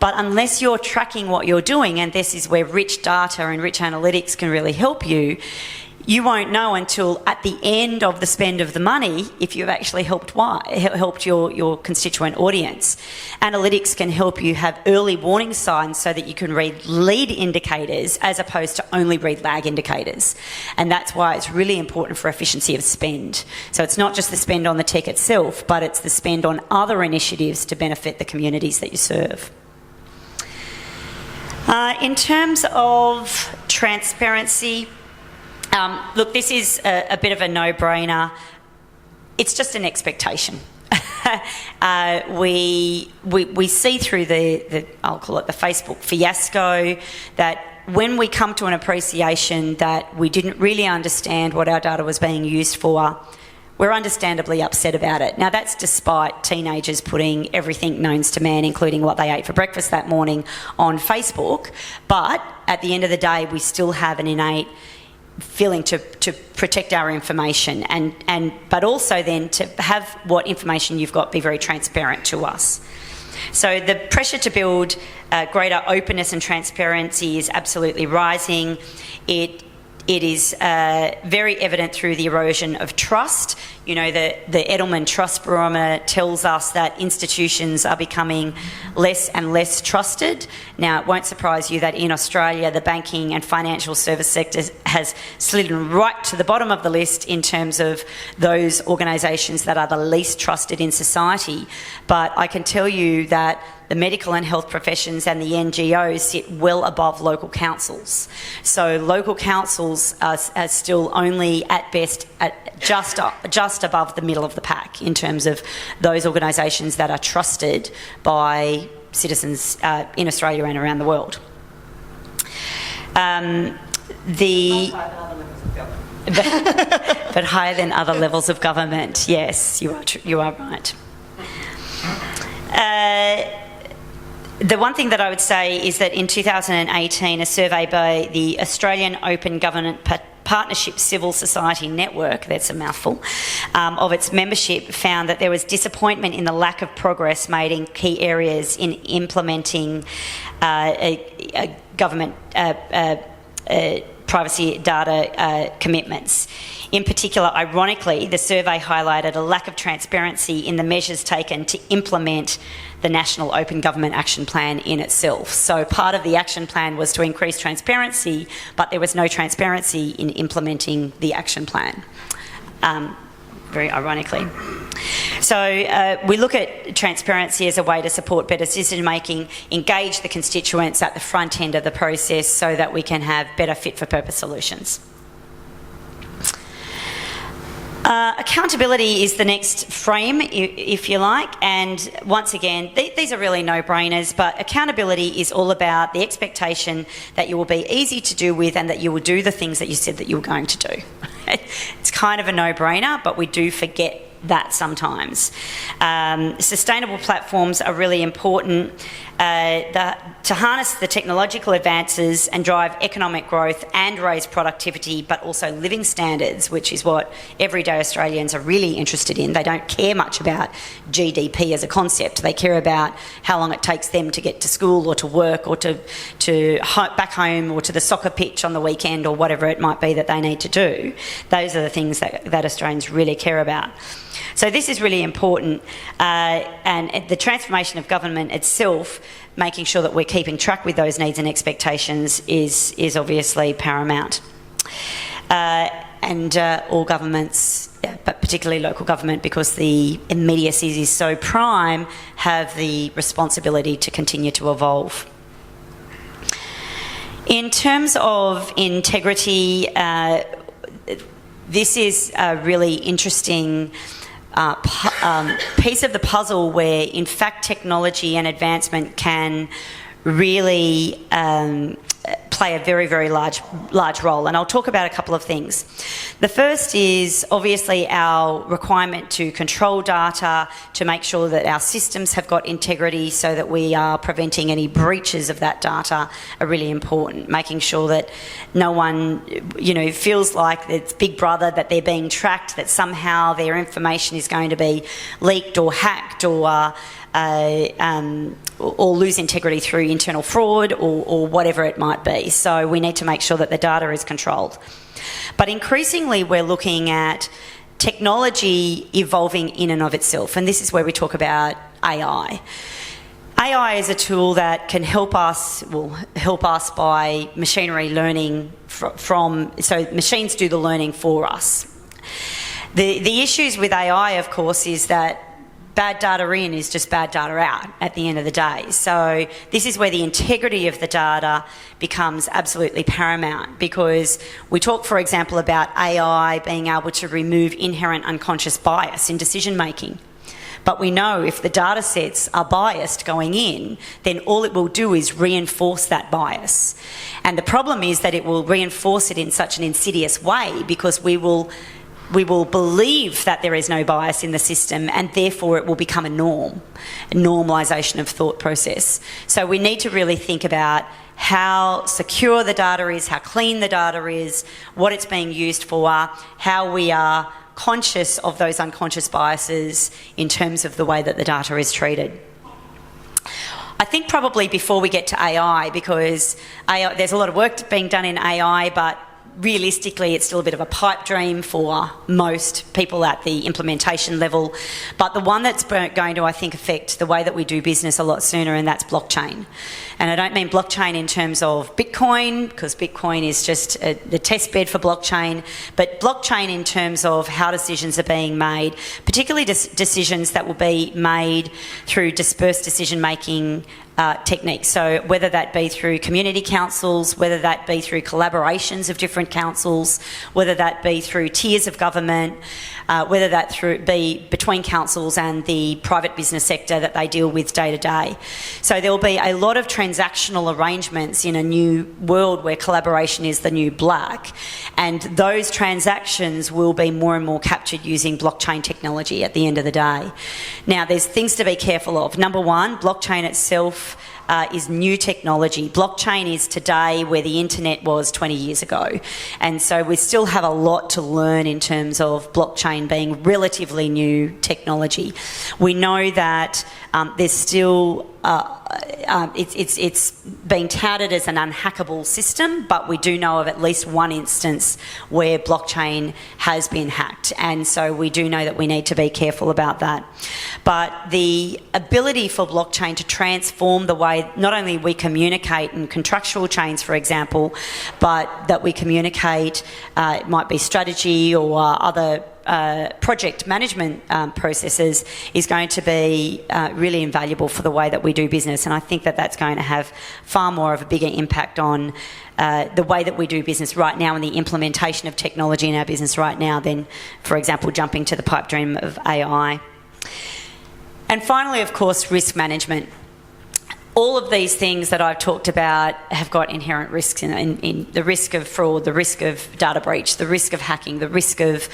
But unless you're tracking what you're doing, and this is where rich data and rich analytics can really help you, you won't know until at the end of the spend of the money if you've actually helped your constituent audience. Analytics can help you have early warning signs so that you can read lead indicators as opposed to only read lag indicators. And that's why it's really important for efficiency of spend. So it's not just the spend on the tech itself, but it's the spend on other initiatives to benefit the communities that you serve. In terms of transparency, look, this is a bit of a no-brainer. It's just an expectation. We see through I'll call it the Facebook fiasco, that when we come to an appreciation that we didn't really understand what our data was being used for, we're understandably upset about it. Now, that's despite teenagers putting everything known to man, including what they ate for breakfast that morning, on Facebook. But at the end of the day, we still have an innate feeling to protect our information, but also then to have what information you've got be very transparent to us. So the pressure to build greater openness and transparency is absolutely rising. It is very evident through the erosion of trust. The Edelman Trust Barometer tells us that institutions are becoming less and less trusted. Now, it won't surprise you that in Australia, the banking and financial service sector has slidden right to the bottom of the list in terms of those organisations that are the least trusted in society. But I can tell you that the medical and health professions and the NGOs sit well above local councils. So local councils are still only at best at just above the middle of the pack in terms of those organisations that are trusted by citizens in Australia and around the world. But higher than other levels of government. Yes, you are right. The one thing that I would say is that in 2018, a survey by the Australian Open Government Partnership Civil Society Network, that's a mouthful, of its membership found that there was disappointment in the lack of progress made in key areas in implementing government privacy data commitments. In particular, ironically, the survey highlighted a lack of transparency in the measures taken to implement the National Open Government Action Plan in itself. So part of the action plan was to increase transparency, but there was no transparency in implementing the action plan, very ironically. So we look at transparency as a way to support better decision making, engage the constituents at the front end of the process so that we can have better fit for purpose solutions. Accountability is the next frame, if you like, and once again, these are really no-brainers, but accountability is all about the expectation that you will be easy to do with and that you will do the things that you said that you were going to do. It's kind of a no-brainer, but we do forget that sometimes. Sustainable platforms are really important to harness the technological advances and drive economic growth and raise productivity, but also living standards, which is what everyday Australians are really interested in. They don't care much about GDP as a concept. They care about how long it takes them to get to school or to work or to back home or to the soccer pitch on the weekend or whatever it might be that they need to do. Those are the things that Australians really care about. So this is really important, and the transformation of government itself, making sure that we're keeping track with those needs and expectations is obviously paramount. And all governments, but particularly local government, because the immediacy is so prime, have the responsibility to continue to evolve. In terms of integrity, this is a really interesting piece of the puzzle where, in fact, technology and advancement can really play a very, very large role. And I'll talk about a couple of things. The first is obviously our requirement to control data, to make sure that our systems have got integrity so that we are preventing any breaches of that data are really important. Making sure that no one, feels like it's Big Brother, that they're being tracked, that somehow their information is going to be leaked or hacked or lose integrity through internal fraud or whatever it might be. So we need to make sure that the data is controlled. But increasingly we're looking at technology evolving in and of itself, and this is where we talk about AI. AI is a tool that can help us by machinery learning so machines do the learning for us. The issues with AI, of course, is that bad data in is just bad data out at the end of the day. So this is where the integrity of the data becomes absolutely paramount, because we talk, for example, about AI being able to remove inherent unconscious bias in decision making. But we know if the data sets are biased going in, then all it will do is reinforce that bias. And the problem is that it will reinforce it in such an insidious way, because we will believe that there is no bias in the system, and therefore it will become a normalisation of thought process. So we need to really think about how secure the data is, how clean the data is, what it's being used for, how we are conscious of those unconscious biases in terms of the way that the data is treated. I think probably before we get to AI, because there's a lot of work being done in AI, but realistically it's still a bit of a pipe dream for most people at the implementation level. But the one that's going to, I think, affect the way that we do business a lot sooner, and that's blockchain. And I don't mean blockchain in terms of Bitcoin, because Bitcoin is just the test bed for blockchain, but blockchain in terms of how decisions are being made, particularly decisions that will be made through dispersed decision-making techniques. So whether that be through community councils, whether that be through collaborations of different councils, whether that be through tiers of government, whether that be between councils and the private business sector that they deal with day to day. So there will be a lot of transactional arrangements in a new world where collaboration is the new black, and those transactions will be more and more captured using blockchain technology at the end of the day. Now, there's things to be careful of. Number one, blockchain itself is new technology. Blockchain is today where the internet was 20 years ago. And so we still have a lot to learn in terms of blockchain being relatively new technology. We know that there's still it's being touted as an unhackable system, but we do know of at least one instance where blockchain has been hacked, and so we do know that we need to be careful about that. But the ability for blockchain to transform the way not only we communicate in contractual chains, for example, but that we communicate, it might be strategy or other project management processes, is going to be really invaluable for the way that we do business. And I think that that's going to have far more of a bigger impact on the way that we do business right now and the implementation of technology in our business right now than, for example, jumping to the pipe dream of AI. And finally, of course, risk management. All of these things that I've talked about have got inherent risks in the risk of fraud, the risk of data breach, the risk of hacking, the risk of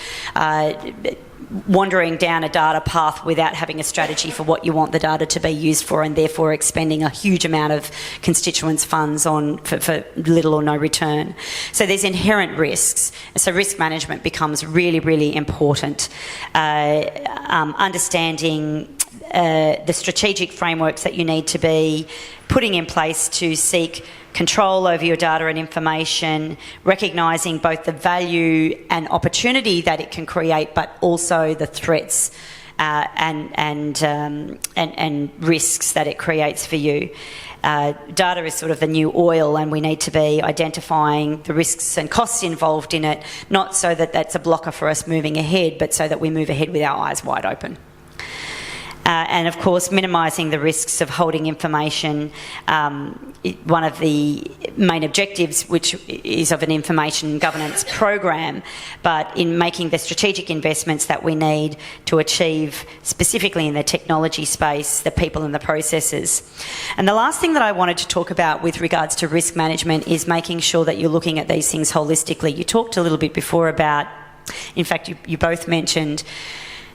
wandering down a data path without having a strategy for what you want the data to be used for, and therefore expending a huge amount of constituents' funds for little or no return. So there's inherent risks. So risk management becomes really, really important. Understanding the strategic frameworks that you need to be putting in place to seek control over your data and information, recognising both the value and opportunity that it can create, but also the threats and risks that it creates for you. Data is sort of the new oil, and we need to be identifying the risks and costs involved in it, not so that that's a blocker for us moving ahead, but so that we move ahead with our eyes wide open. And of course, minimising the risks of holding information. One of the main objectives, which is of an information governance program, but in making the strategic investments that we need to achieve, specifically in the technology space, the people and the processes. And the last thing that I wanted to talk about with regards to risk management is making sure that you're looking at these things holistically. You talked a little bit before about, in fact, you both mentioned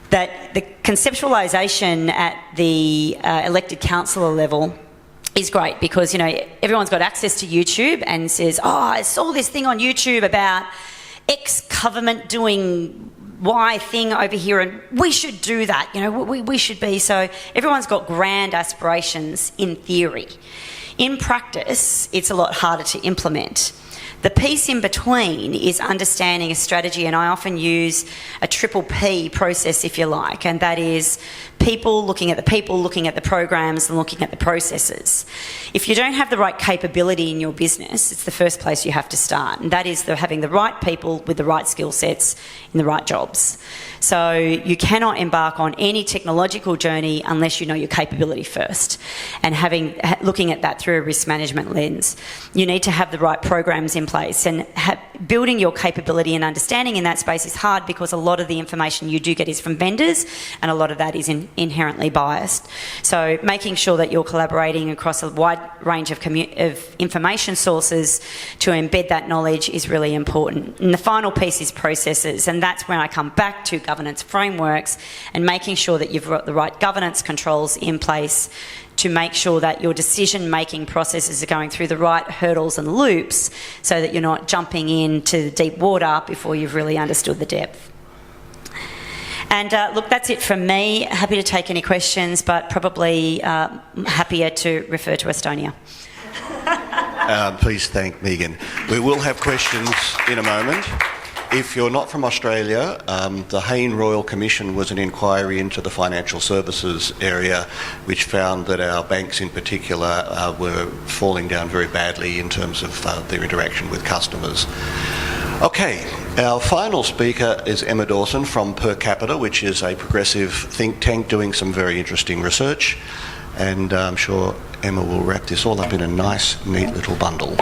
that the conceptualisation at the elected councillor level is great because, everyone's got access to YouTube and says, oh, I saw this thing on YouTube about X government doing Y thing over here and we should do that, we should be. So everyone's got grand aspirations in theory. In practice, it's a lot harder to implement. The piece in between is understanding a strategy, and I often use a triple P process, if you like, and that is people, looking at the programs, and looking at the processes. If you don't have the right capability in your business, it's the first place you have to start, and that is having the right people with the right skill sets in the right jobs. So you cannot embark on any technological journey unless you know your capability first, and looking at that through a risk management lens. You need to have the right programs in place, and building your capability and understanding in that space is hard because a lot of the information you do get is from vendors, and a lot of that is inherently biased. So making sure that you're collaborating across a wide range of information sources to embed that knowledge is really important. And the final piece is processes, and that's when I come back to governance frameworks and making sure that you've got the right governance controls in place to make sure that your decision-making processes are going through the right hurdles and loops so that you're not jumping into deep water before you've really understood the depth. And look, that's it from me. Happy to take any questions, but probably happier to refer to Estonia. Please thank Megan. We will have questions in a moment. If you're not from Australia, the Hayne Royal Commission was an inquiry into the financial services area, which found that our banks in particular were falling down very badly in terms of their interaction with customers. Okay, our final speaker is Emma Dawson from Per Capita, which is a progressive think tank doing some very interesting research, and I'm sure Emma will wrap this all up in a nice, neat little bundle.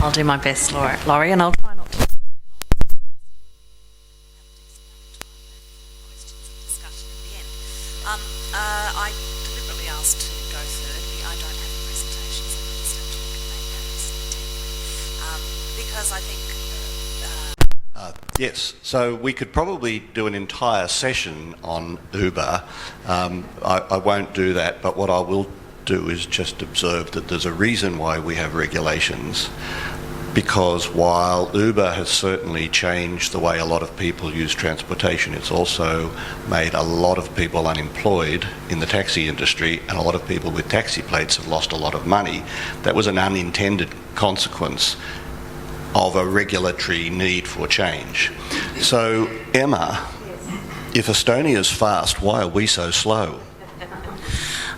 I'll do my best, Laurie, and I'll try not to. I deliberately asked to go third. I don't have a presentation, so I'm just talking about because I think. Yes, so we could probably do an entire session on Uber. I won't do that, but what I will do is just observe that there's a reason why we have regulations. Because while Uber has certainly changed the way a lot of people use transportation, it's also made a lot of people unemployed in the taxi industry, and a lot of people with taxi plates have lost a lot of money. That was an unintended consequence of a regulatory need for change. So, Emma, if Estonia's fast, why are we so slow?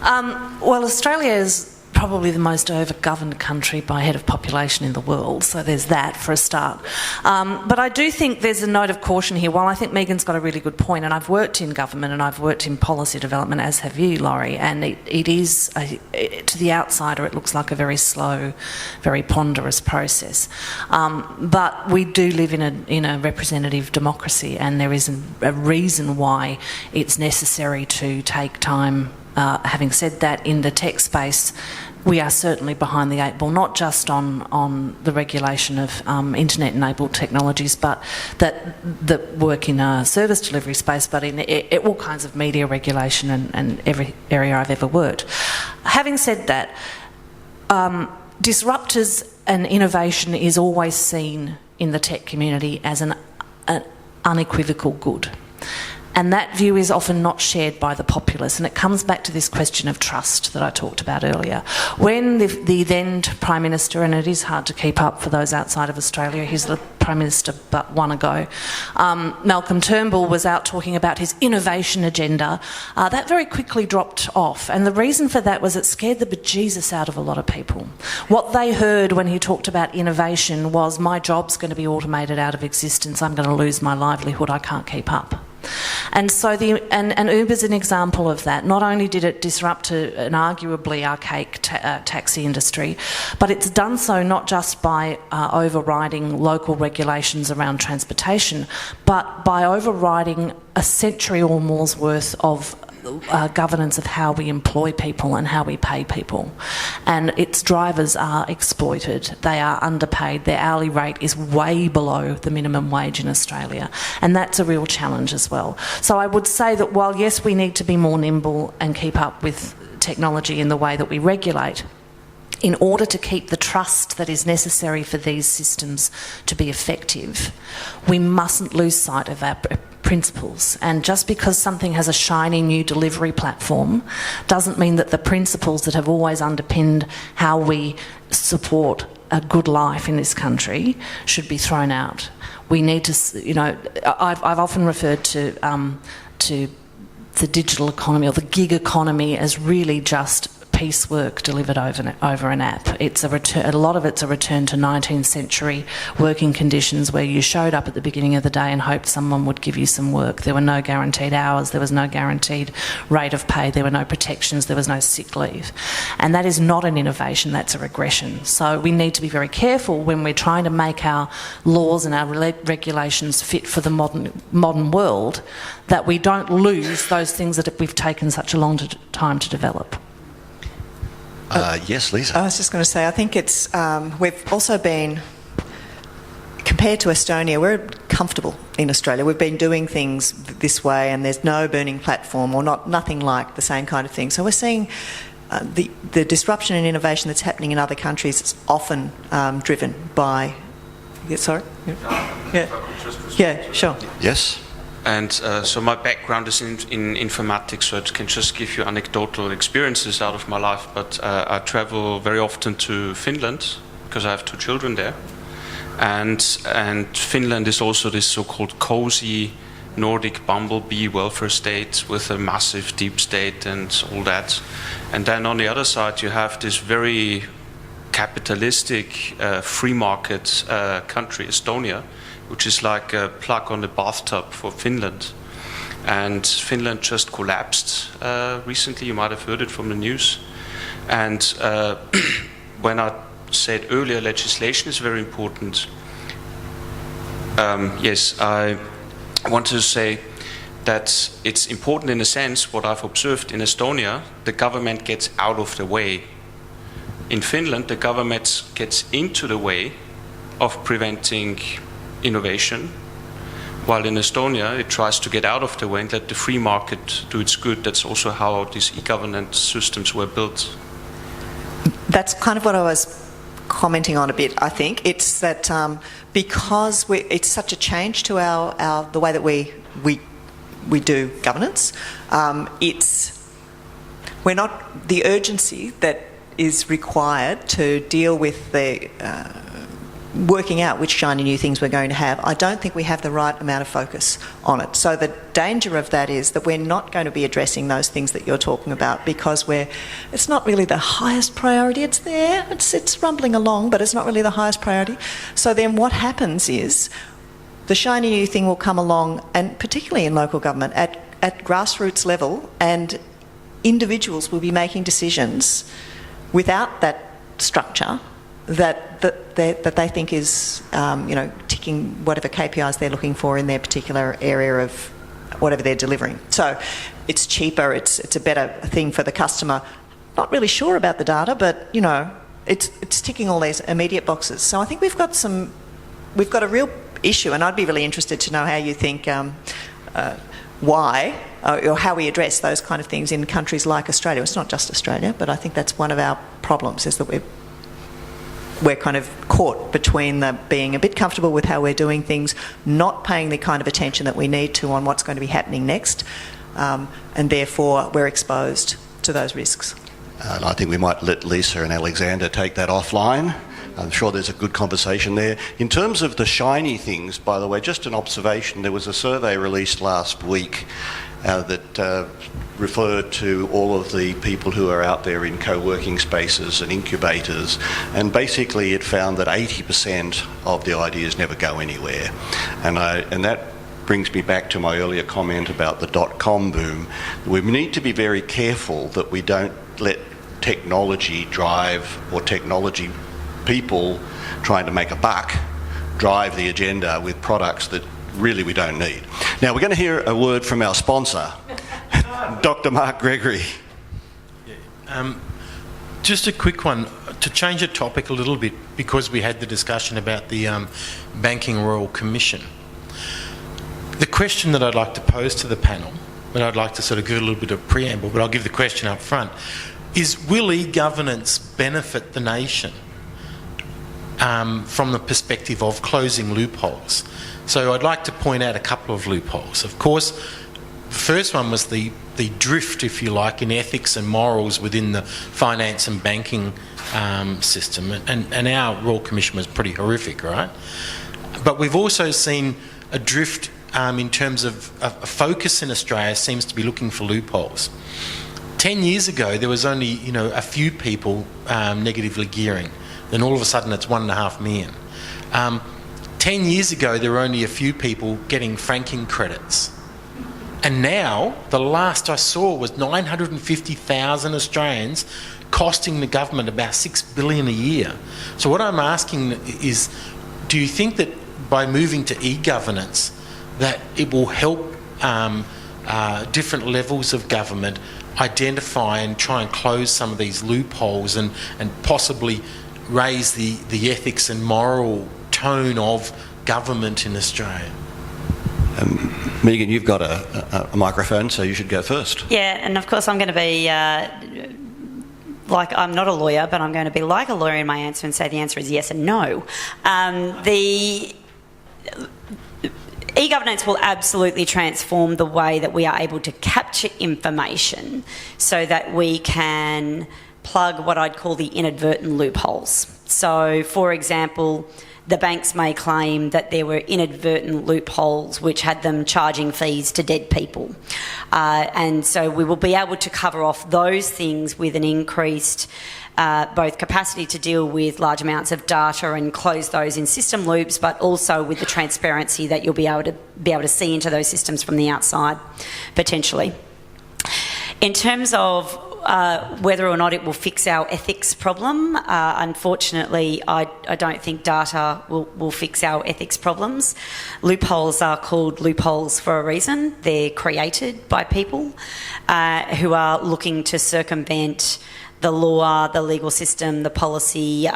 Well, Australia is probably the most over-governed country by head of population in the world, so there's that for a start. But I do think there's a note of caution here. While I think Megan's got a really good point, and I've worked in government and I've worked in policy development, as have you, Laurie, and it is, to the outsider, it looks like a very slow, very ponderous process. But we do live in a representative democracy, and there is a reason why it's necessary to take time. Having said that, in the tech space, we are certainly behind the eight ball, not just on the regulation of internet-enabled technologies, but that work in a service delivery space, but in all kinds of media regulation and every area I've ever worked. Having said that, disruptors and innovation is always seen in the tech community as an unequivocal good. And that view is often not shared by the populace, and it comes back to this question of trust that I talked about earlier. When the then Prime Minister, and it is hard to keep up for those outside of Australia, he's the Prime Minister but one ago, Malcolm Turnbull was out talking about his innovation agenda, that very quickly dropped off. And the reason for that was it scared the bejesus out of a lot of people. What they heard when he talked about innovation was, my job's going to be automated out of existence, I'm going to lose my livelihood, I can't keep up. And so and Uber's an example of that. Not only did it disrupt an arguably archaic taxi industry, but it's done so not just by overriding local regulations around transportation, but by overriding a century or more's worth of governance of how we employ people and how we pay people. And its drivers are exploited, they are underpaid, their hourly rate is way below the minimum wage in Australia, and that's a real challenge as well. So I would say that while yes, we need to be more nimble and keep up with technology in the way that we regulate, in order to keep the trust that is necessary for these systems to be effective, we mustn't lose sight of our principles. And just because something has a shiny new delivery platform doesn't mean that the principles that have always underpinned how we support a good life in this country should be thrown out. We need to, you know, I've often referred to the digital economy or the gig economy as really just piecework delivered over an app. It's a lot of it's a return to 19th century working conditions where you showed up at the beginning of the day and hoped someone would give you some work. There were no guaranteed hours, there was no guaranteed rate of pay, there were no protections, there was no sick leave. And that is not an innovation, that's a regression. So we need to be very careful when we're trying to make our laws and our regulations fit for the modern world, that we don't lose those things that we've taken such a long time to develop. Yes, Lisa. I was just going to say, I think it's we've also been, compared to Estonia, we're comfortable in Australia. We've been doing things this way, and there's no burning platform or nothing like the same kind of thing. So we're seeing the disruption and innovation that's happening in other countries is often driven by. Yeah, sorry. Yeah, sure. Yes. And so my background is in informatics, so it can just give you anecdotal experiences out of my life. But I travel very often to Finland because I have 2 children there, and Finland is also this so-called cozy Nordic bumblebee welfare state with a massive deep state and all that. And then on the other side, you have this very capitalistic free market country, Estonia, which is like a plug on the bathtub for Finland. And Finland just collapsed recently, you might have heard it from the news. And when I said earlier legislation is very important, yes, I want to say that it's important in a sense, what I've observed in Estonia, the government gets out of the way. In Finland, the government gets into the way of preventing innovation, while in Estonia it tries to get out of the way and let the free market do its good. That's also how these e-governance systems were built. That's kind of what I was commenting on a bit, I think. It's that because it's such a change to the way that we do governance, we're not the urgency that is required to deal with the working out which shiny new things we're going to have. I don't think we have the right amount of focus on it. So the danger of that is that we're not going to be addressing those things that you're talking about because it's not really the highest priority. It's there, it's rumbling along, but it's not really the highest priority. So then what happens is the shiny new thing will come along, and particularly in local government, at grassroots level, and individuals will be making decisions without that structure that they think is, ticking whatever KPIs they're looking for in their particular area of whatever they're delivering. So it's cheaper, it's a better thing for the customer. Not really sure about the data, but, it's ticking all these immediate boxes. So I think we've got a real issue, and I'd be really interested to know how you think why or how we address those kind of things in countries like Australia. It's not just Australia, but I think that's one of our problems, is that we're kind of caught caught between the being a bit comfortable with how we're doing things, not paying the kind of attention that we need to on what's going to be happening next, and therefore we're exposed to those risks. And I think we might let Lisa and Alexander take that offline. I'm sure there's a good conversation there. In terms of the shiny things, by the way, just an observation, there was a survey released last week that referred to all of the people who are out there in co-working spaces and incubators, and basically it found that 80% of the ideas never go anywhere. And that brings me back to my earlier comment about the dot-com boom. We need to be very careful that we don't let technology drive, or technology people trying to make a buck drive the agenda with products that really we don't need. Now we're going to hear a word from our sponsor, Dr. Mark Gregory. Just a quick one, to change the topic a little bit, because we had the discussion about the Banking Royal Commission. The question that I'd like to pose to the panel, but I'd like to sort of give a little bit of preamble, but I'll give the question up front, is will e-governance benefit the nation from the perspective of closing loopholes? So I'd like to point out a couple of loopholes. Of course, the first one was the drift, if you like, in ethics and morals within the finance and banking system. And our Royal Commission was pretty horrific, right? But we've also seen a drift in terms of a focus in Australia seems to be looking for loopholes. 10 years ago, there was only, a few people negatively gearing. Then all of a sudden, it's 1.5 million. 10 years ago, there were only a few people getting franking credits. And now, the last I saw was 950,000 Australians, costing the government about $6 billion a year. So what I'm asking is, do you think that by moving to e-governance, that it will help different levels of government identify and try and close some of these loopholes and possibly raise the ethics and moral tone of government in Australia? Megan, you've got a microphone, so you should go first. Yeah, and of course I'm going to be I'm not a lawyer, but I'm going to be like a lawyer in my answer and say the answer is yes and no. The e-governance will absolutely transform the way that we are able to capture information so that we can plug what I'd call the inadvertent loopholes. So, for example, the banks may claim that there were inadvertent loopholes which had them charging fees to dead people. And so we will be able to cover off those things with an increased both capacity to deal with large amounts of data and close those in system loops, but also with the transparency that you'll be able to see into those systems from the outside, potentially. In terms of whether or not it will fix our ethics problem, unfortunately, I don't think data will fix our ethics problems. Loopholes are called loopholes for a reason. They're created by people who are looking to circumvent the law, the legal system, the policy,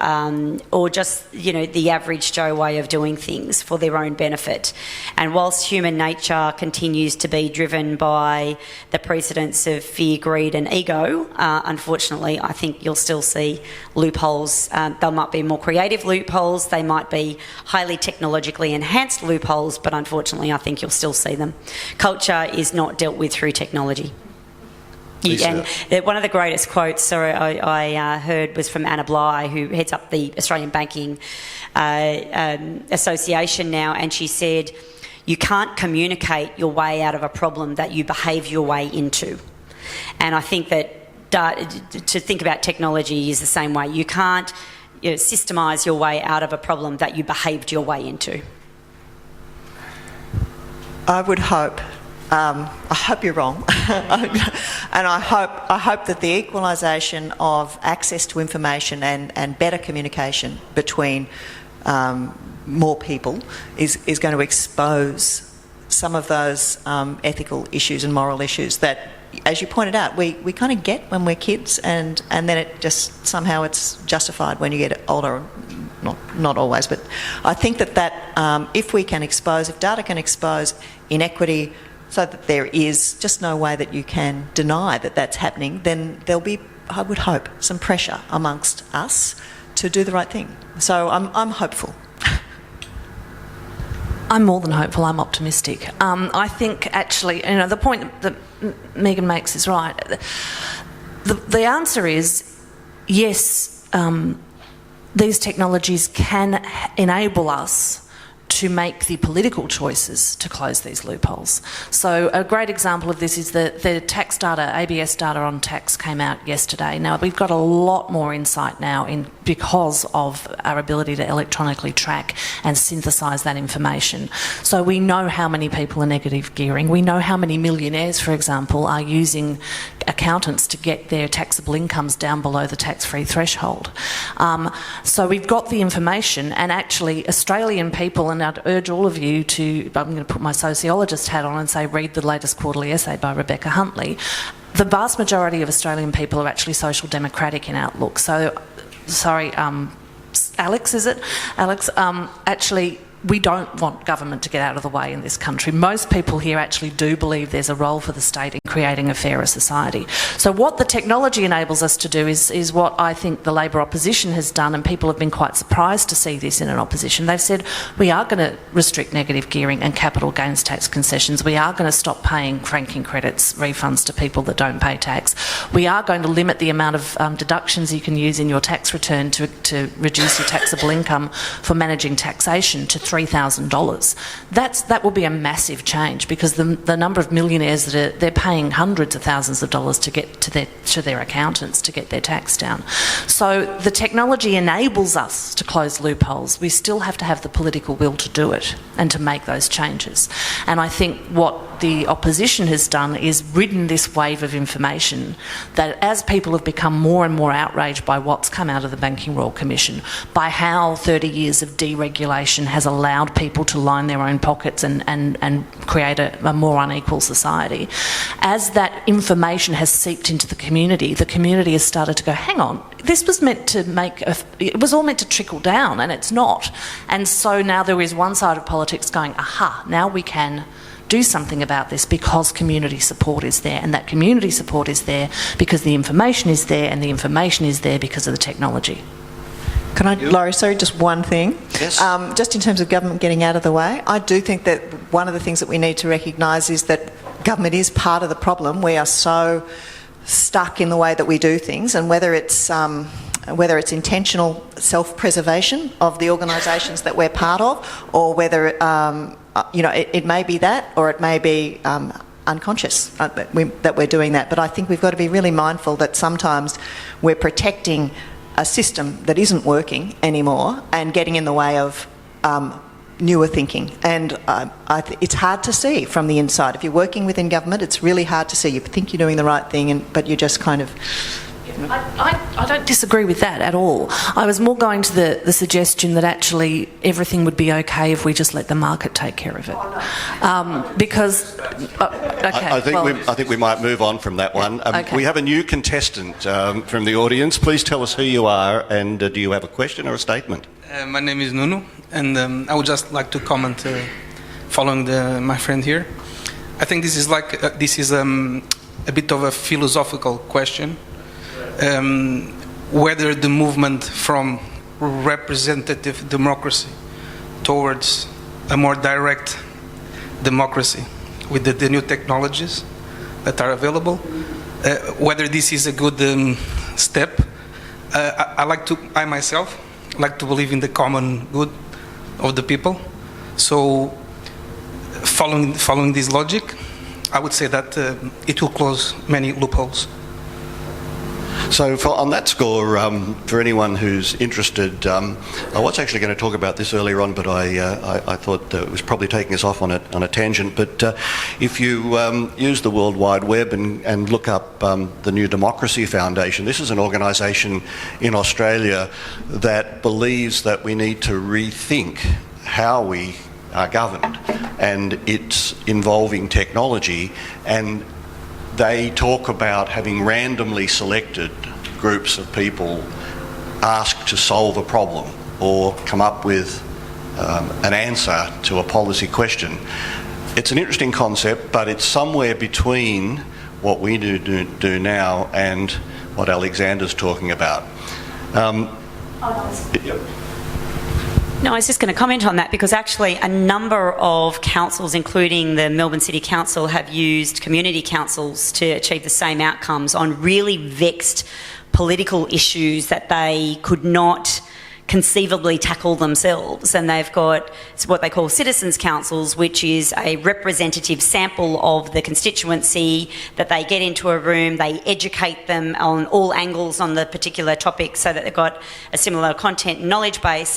or just, the average Joe way of doing things for their own benefit. And whilst human nature continues to be driven by the precedents of fear, greed and ego, unfortunately, I think you'll still see loopholes. They might be more creative loopholes, they might be highly technologically enhanced loopholes, but unfortunately, I think you'll still see them. Culture is not dealt with through technology. And one of the greatest quotes I heard was from Anna Bligh, who heads up the Australian Banking Association now, and she said, "You can't communicate your way out of a problem that you behave your way into." And I think that to think about technology is the same way. You can't systemise your way out of a problem that you behaved your way into. I would hope. I hope you're wrong, and I hope that the equalisation of access to information and better communication between more people is going to expose some of those ethical issues and moral issues that, as you pointed out, we kind of get when we're kids, and then it just somehow it's justified when you get older. Not always, but I think that if we can expose, if data can expose inequity, so that there is just no way that you can deny that that's happening, then there'll be, I would hope, some pressure amongst us to do the right thing. So I'm hopeful. I'm more than hopeful, I'm optimistic. I think actually, the point that Megan makes is right. The answer is yes, these technologies can enable us to make the political choices to close these loopholes. So a great example of this is the tax data, ABS data on tax came out yesterday. Now we've got a lot more insight now because of our ability to electronically track and synthesise that information. So we know how many people are negative gearing. We know how many millionaires, for example, are using accountants to get their taxable incomes down below the tax-free threshold. So we've got the information, and actually Australian people, and I'd urge all of you to, I'm going to put my sociologist hat on and say read the latest quarterly essay by Rebecca Huntley. The vast majority of Australian people are actually social democratic in outlook. So, sorry, Alex, is it? Alex, actually, we don't want government to get out of the way in this country. Most people here actually do believe there's a role for the state in creating a fairer society. So what the technology enables us to do is what I think the Labor opposition has done, and people have been quite surprised to see this in an opposition. They've said, we are going to restrict negative gearing and capital gains tax concessions. We are going to stop paying franking credits, refunds to people that don't pay tax. We are going to limit the amount of deductions you can use in your tax return to reduce your taxable income for managing taxation to $3,000. That will be a massive change, because the number of millionaires that they're paying hundreds of thousands of dollars to get to their accountants to get their tax down. So the technology enables us to close loopholes. We still have to have the political will to do it and to make those changes. And I think what the opposition has done is ridden this wave of information that, as people have become more and more outraged by what's come out of the Banking Royal Commission, by how 30 years of deregulation has allowed people to line their own pockets and create a more unequal society. As that information has seeped into the community has started to go, hang on, this was meant to it was all meant to trickle down, and it's not. And so now there is one side of politics going, aha, now we can do something about this because community support is there, and that community support is there because the information is there, and the information is there because of the technology. Can I, Laurie, sorry, just one thing? Yes. Just in terms of government getting out of the way, I do think that one of the things that we need to recognise is that government is part of the problem. We are so stuck in the way that we do things, and whether it's intentional self-preservation of the organisations that we're part of, or whether it may be that, or it may be unconscious that we're doing that. But I think we've got to be really mindful that sometimes we're protecting a system that isn't working anymore and getting in the way of newer thinking. And it's hard to see from the inside. If you're working within government, it's really hard to see. You think you're doing the right thing, but you're just kind of... I don't disagree with that at all. I was more going to the suggestion that actually everything would be okay if we just let the market take care of it. Because... okay, I think we might move on from that one. Okay. We have a new contestant from the audience. Please tell us who you are, and do you have a question or a statement? My name is Nuno, and I would just like to comment following my friend here. I think this is a bit of a philosophical question. Whether the movement from representative democracy towards a more direct democracy with the new technologies that are available, whether this is a good step. I myself like to believe in the common good of the people. So following this logic, I would say that it will close many loopholes. So on that score, for anyone who's interested, I was actually going to talk about this earlier on, but I thought it was probably taking us off on a tangent. But if you use the World Wide Web and look up the New Democracy Foundation, this is an organisation in Australia that believes that we need to rethink how we are governed, and it's involving technology, and they talk about having randomly selected groups of people asked to solve a problem or come up with an answer to a policy question. It's an interesting concept, but it's somewhere between what we do now and what Alexander's talking about. No, I was just going to comment on that because actually a number of councils, including the Melbourne City Council, have used community councils to achieve the same outcomes on really vexed political issues that they could not conceivably tackle themselves, and they've got what they call citizens' councils, which is a representative sample of the constituency that they get into a room, they educate them on all angles on the particular topic so that they've got a similar content and knowledge base,